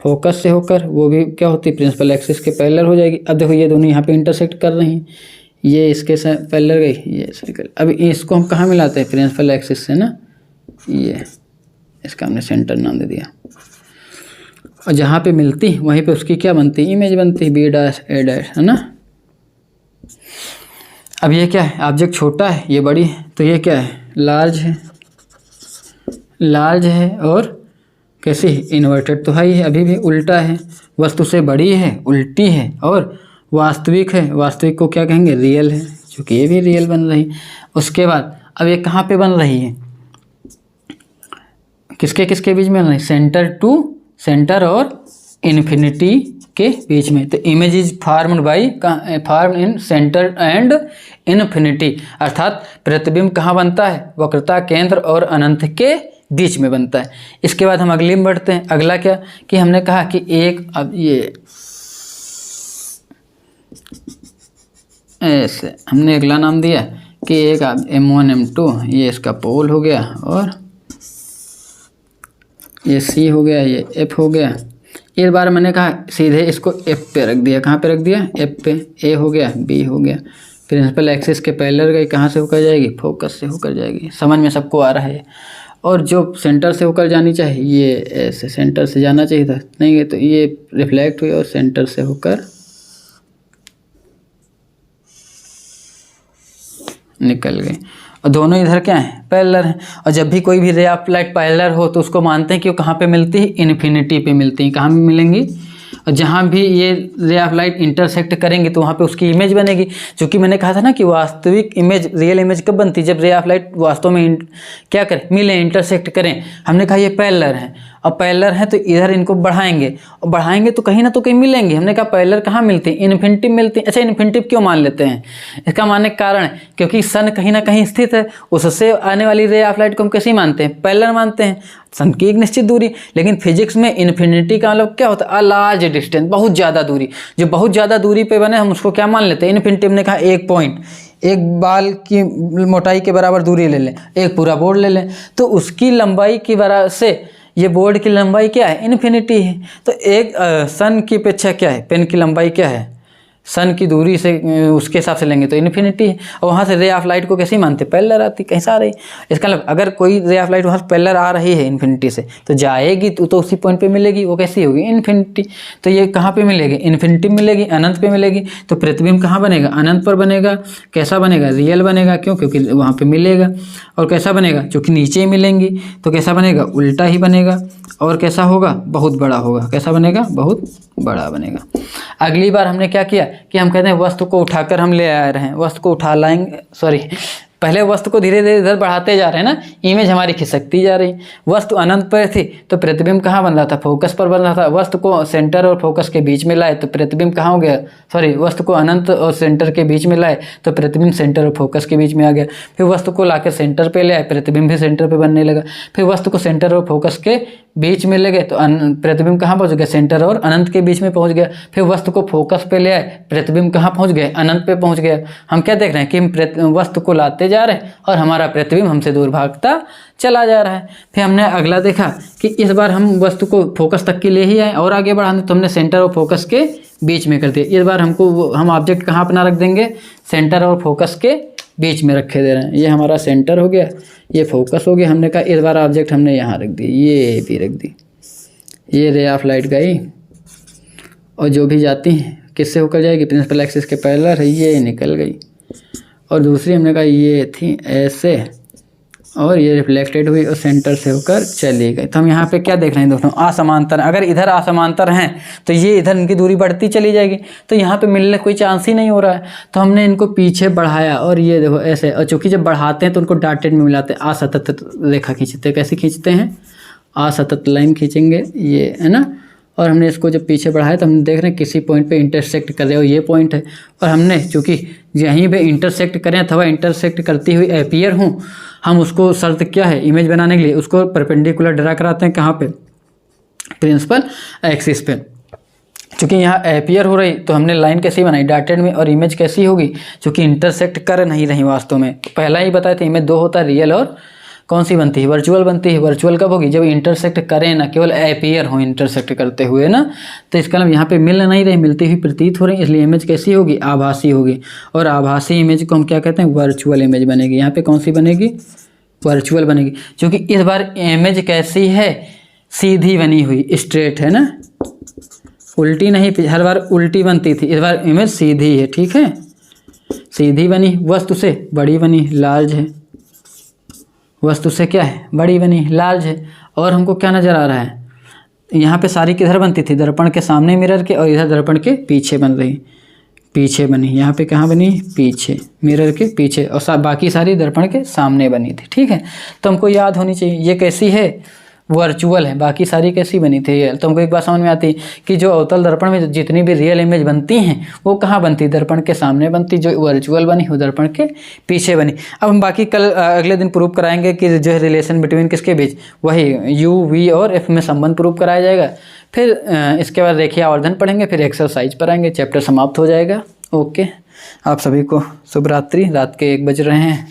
फोकस से होकर, वो भी क्या होती है, प्रिंसिपल एक्सिस के पैरेलल हो जाएगी। अब देखो ये दोनों यहाँ पे इंटरसेक्ट कर रही हैं, ये इसके पैरेलल गई, ये सर्कल। अब इसको हम कहाँ मिलाते हैं, प्रिंसिपल एक्सिस से ना, ये इसका हमने सेंटर नाम दे दिया। और जहाँ पे मिलती वहीं पे उसकी क्या बनती, इमेज बनती, बी डैश ए डैश, है ना। अब ये क्या है, ऑब्जेक्ट छोटा है, ये बड़ी है, तो ये क्या है, लार्ज है, और कैसी है, इन्वर्टेड तो है ही है, अभी भी उल्टा है, वस्तु से बड़ी है, उल्टी है, और वास्तविक है। वास्तविक को क्या कहेंगे, रियल है, क्योंकि ये भी रियल बन रही। उसके बाद अब ये कहाँ पे बन रही है, किसके किसके बीच में बन रही, सेंटर टू सेंटर और इन्फिनिटी के बीच में। तो image is formed in centre and infinity, अर्थात प्रतिबिंब कहाँ बनता है, वक्रता केंद्र और अनंत के बीच में बनता है। इसके बाद हम अगले में बढ़ते हैं। अगला क्या कि हमने कहा कि एक, अब ये ऐसे हमने अगला नाम दिया कि एक M1 M2, ये इसका पोल हो गया, और ये C हो गया, ये F हो गया। एक बार मैंने कहा सीधे इसको F पे रख दिया, कहाँ पे रख दिया, F पे, A हो गया, B हो गया। प्रिंसिपल एक्सिस के पैरेलल गई, कहाँ से होकर जाएगी, फोकस से होकर जाएगी। समझ में सबको आ रहा है। और जो सेंटर से होकर जानी चाहिए, ये ऐसे सेंटर से जाना चाहिए था, नहीं है तो ये रिफ्लेक्ट हुई और सेंटर से होकर निकल गई। और दोनों इधर क्या है, पैरेलल हैं। और जब भी कोई भी रे ऑफ लाइट पैरेलल हो तो उसको मानते हैं कि वो कहाँ पे मिलती है, इन्फिनिटी पे मिलती है। कहाँ मिलेंगी, और जहाँ भी ये रे ऑफ लाइट इंटरसेक्ट करेंगे तो वहाँ पे उसकी इमेज बनेगी। क्योंकि मैंने कहा था ना कि वास्तविक इमेज, रियल इमेज कब बनती है, जब रे ऑफ लाइट वास्तव में क्या करें, मिले, इंटरसेक्ट करें। हमने कहा ये पैरेलल हैं, अब पैरेलल हैं तो इधर इनको बढ़ाएंगे, और बढ़ाएंगे तो कहीं ना तो कहीं मिलेंगे। हमने कहा पैरेलल कहाँ मिलती है, इन्फिनिटी मिलती है। अच्छा, इन्फिनिटी क्यों मान लेते हैं, इसका मानने का कारण है क्योंकि सन कहीं ना कहीं स्थित है, उससे आने वाली रे ऑफ लाइट को हम कैसे मानते हैं, पैरेलल मानते हैं, सन की एक निश्चित दूरी। लेकिन फिजिक्स में इन्फिनिटी का मतलब क्या होता है, अ लार्ज डिस्टेंस, बहुत ज़्यादा दूरी। जो बहुत ज़्यादा दूरी पे बने हम उसको क्या मान लेते हैं, इन्फिनिटी। हमने कहा एक पॉइंट, एक बाल की मोटाई के बराबर दूरी ले लें, एक पूरा बोर्ड ले लें, तो उसकी लंबाई की बराबर से ये बोर्ड की लंबाई क्या है, इन्फिनिटी है। तो एक सन की अपेक्षा क्या है, पेन की लंबाई क्या है, सन की दूरी से उसके हिसाब से लेंगे तो इन्फिनिटी है। और वहाँ से रे ऑफ लाइट को कैसे मानते, पैरेलल आती, कैसा आ रही। इसका मतलब अगर कोई रे ऑफ लाइट वहाँ से पैरेलल आ रही है इन्फिनिटी से, तो जाएगी तो उसी पॉइंट पे मिलेगी, वो कैसी होगी, इन्फिनिटी। तो ये कहाँ पे मिलेगी, इन्फिनिटी मिलेगी, अनंत पे मिलेगी। तो प्रतिबिंब कहाँ बनेगा, अनंत पर बनेगा। कैसा बनेगा, रियल बनेगा, क्यों, क्योंकि वहाँ पे मिलेगा। और कैसा बनेगा, चूँकि नीचे ही मिलेंगी तो कैसा बनेगा, उल्टा ही बनेगा। और कैसा होगा, बहुत बड़ा होगा। कैसा बनेगा, बहुत बड़ा बनेगा। अगली बार हमने क्या किया कि हम कहते हैं वस्तु को उठाकर हम ले आ रहे हैं, वस्तु को उठा लाएंगे, पहले वस्तु को धीरे धीरे इधर बढ़ाते जा रहे हैं ना, इमेज हमारी खिसकती जा रही। वस्तु अनंत पर थी तो प्रतिबिंब कहाँ बन रहा था, फोकस पर बन रहा था। वस्तु को सेंटर और फोकस के बीच में लाए तो प्रतिबिंब कहाँ हो गया, सॉरी, वस्तु को अनंत और सेंटर के बीच में लाए तो प्रतिबिंब सेंटर और फोकस के बीच में आ गया। फिर वस्तु को लाकर सेंटर पे ले आए, प्रतिबिंब भी सेंटर पे बनने लगा। फिर वस्तु को सेंटर और फोकस के बीच में ले गए तो प्रतिबिंब कहाँ पहुँच गया, सेंटर और अनंत के बीच में पहुँच गया। फिर वस्तु को फोकस पे ले आए, प्रतिबिंब कहाँ पहुँच गए, अनंत पे पहुँच गया। हम क्या देख रहे हैं कि हम वस्तु को लाते जा रहे हैं और हमारा प्रतिबिंब हमसे दूर भागता चला जा रहा है। फिर हमने अगला देखा कि इस बार हम वस्तु को फोकस तक के लिए ही आए और आगे बढ़ाने, तो हमने सेंटर और फोकस के बीच में कर दिया। इस बार हम ऑब्जेक्ट कहाँ अपना रख देंगे, सेंटर और फोकस के बीच में रखे दे रहे हैं। ये हमारा सेंटर हो गया, ये फोकस हो गया। हमने कहा इस बार ऑब्जेक्ट हमने यहाँ रख दी, ये भी रख दी। ये रे ऑफ लाइट गई और जो भी जाती हैं किससे होकर जाएगी, प्रिंसिपल एक्सिस के पैरेलल, ये निकल गई। और दूसरी हमने कहा ये थी ऐसे और ये रिफ्लेक्टेड हुई और सेंटर से होकर चली गई। तो हम यहाँ पे क्या देख रहे हैं दोस्तों, असमांतर। अगर इधर असमांतर हैं तो ये इधर इनकी दूरी बढ़ती चली जाएगी, तो यहाँ पे मिलने कोई चांस ही नहीं हो रहा है। तो हमने इनको पीछे बढ़ाया और ये देखो ऐसे, और चूँकि जब बढ़ाते हैं तो उनको डॉटेड में मिलाते हैं। असतत रेखा खींचते हैं, कैसे खींचते हैं, असतत लाइन खींचेंगे, ये है ना। और हमने इसको जब पीछे बढ़ाया तो हम देख रहे हैं किसी पॉइंट पे इंटरसेक्ट कर रहे हो, ये पॉइंट है। और हमने चूँकि यहीं पे इंटरसेक्ट करें अथवा इंटरसेक्ट करती हुई अपीयर हूँ, हम उसको शर्त क्या है इमेज बनाने के लिए, उसको परपेंडिकुलर ड्रा कराते हैं। कहाँ पे, प्रिंसिपल एक्सिस पे। चूँकि यहाँ अपीयर हो रही तो हमने लाइन कैसी बनाई, डॉटेड में। और इमेज कैसी होगी, चूँकि इंटरसेक्ट कर नहीं रही वास्तव में। पहला ही बताया था इमेज दो होता है, रियल और कौन सी बनती है, वर्चुअल बनती है। वर्चुअल कब होगी, जब इंटरसेक्ट करें ना, केवल अपीयर हो इंटरसेक्ट करते हुए ना। तो इसका मतलब यहाँ पे मिल नहीं रही, मिलती हुई प्रतीत हो रही, इसलिए इमेज कैसी होगी, आभासी होगी। और आभासी इमेज को हम क्या कहते हैं, वर्चुअल इमेज बनेगी। यहाँ पे कौन सी बनेगी, वर्चुअल बनेगी। क्योंकि इस बार इमेज कैसी है, सीधी बनी हुई, स्ट्रेट है ना, उल्टी नहीं। हर बार उल्टी बनती थी, इस बार इमेज सीधी है, ठीक है, सीधी बनी। वस्तु से बड़ी बनी, लार्ज है। वस्तु से क्या है, बड़ी बनी, लार्ज है। और हमको क्या नज़र आ रहा है, यहाँ पे सारी किधर बनती थी, दर्पण के सामने मिरर के, और इधर दर्पण के पीछे बन रही, पीछे बनी। यहाँ पे कहाँ बनी, पीछे, मिरर के पीछे। और बाकी सारी दर्पण के सामने बनी थी, ठीक है। तो हमको याद होनी चाहिए ये कैसी है, वर्चुअल है। बाकी सारी कैसी बनी थी, तो हमको एक बात समझ में आती कि जो अवतल दर्पण में जितनी भी रियल इमेज बनती हैं वो कहाँ बनती, दर्पण के सामने बनती। जो वर्चुअल बनी वो दर्पण के पीछे बनी। अब हम बाकी कल अगले दिन प्रूव कराएंगे कि जो है रिलेशन बिटवीन किसके बीच, वही यू, वी और एफ में संबंध प्रूव कराया जाएगा। फिर इसके बाद रेखीय आवर्धन पढ़ेंगे, फिर एक्सरसाइज पर आएंगे, चैप्टर समाप्त हो जाएगा। ओके, आप सभी को शुभ रात्रि। रात के 1 बज रहे हैं।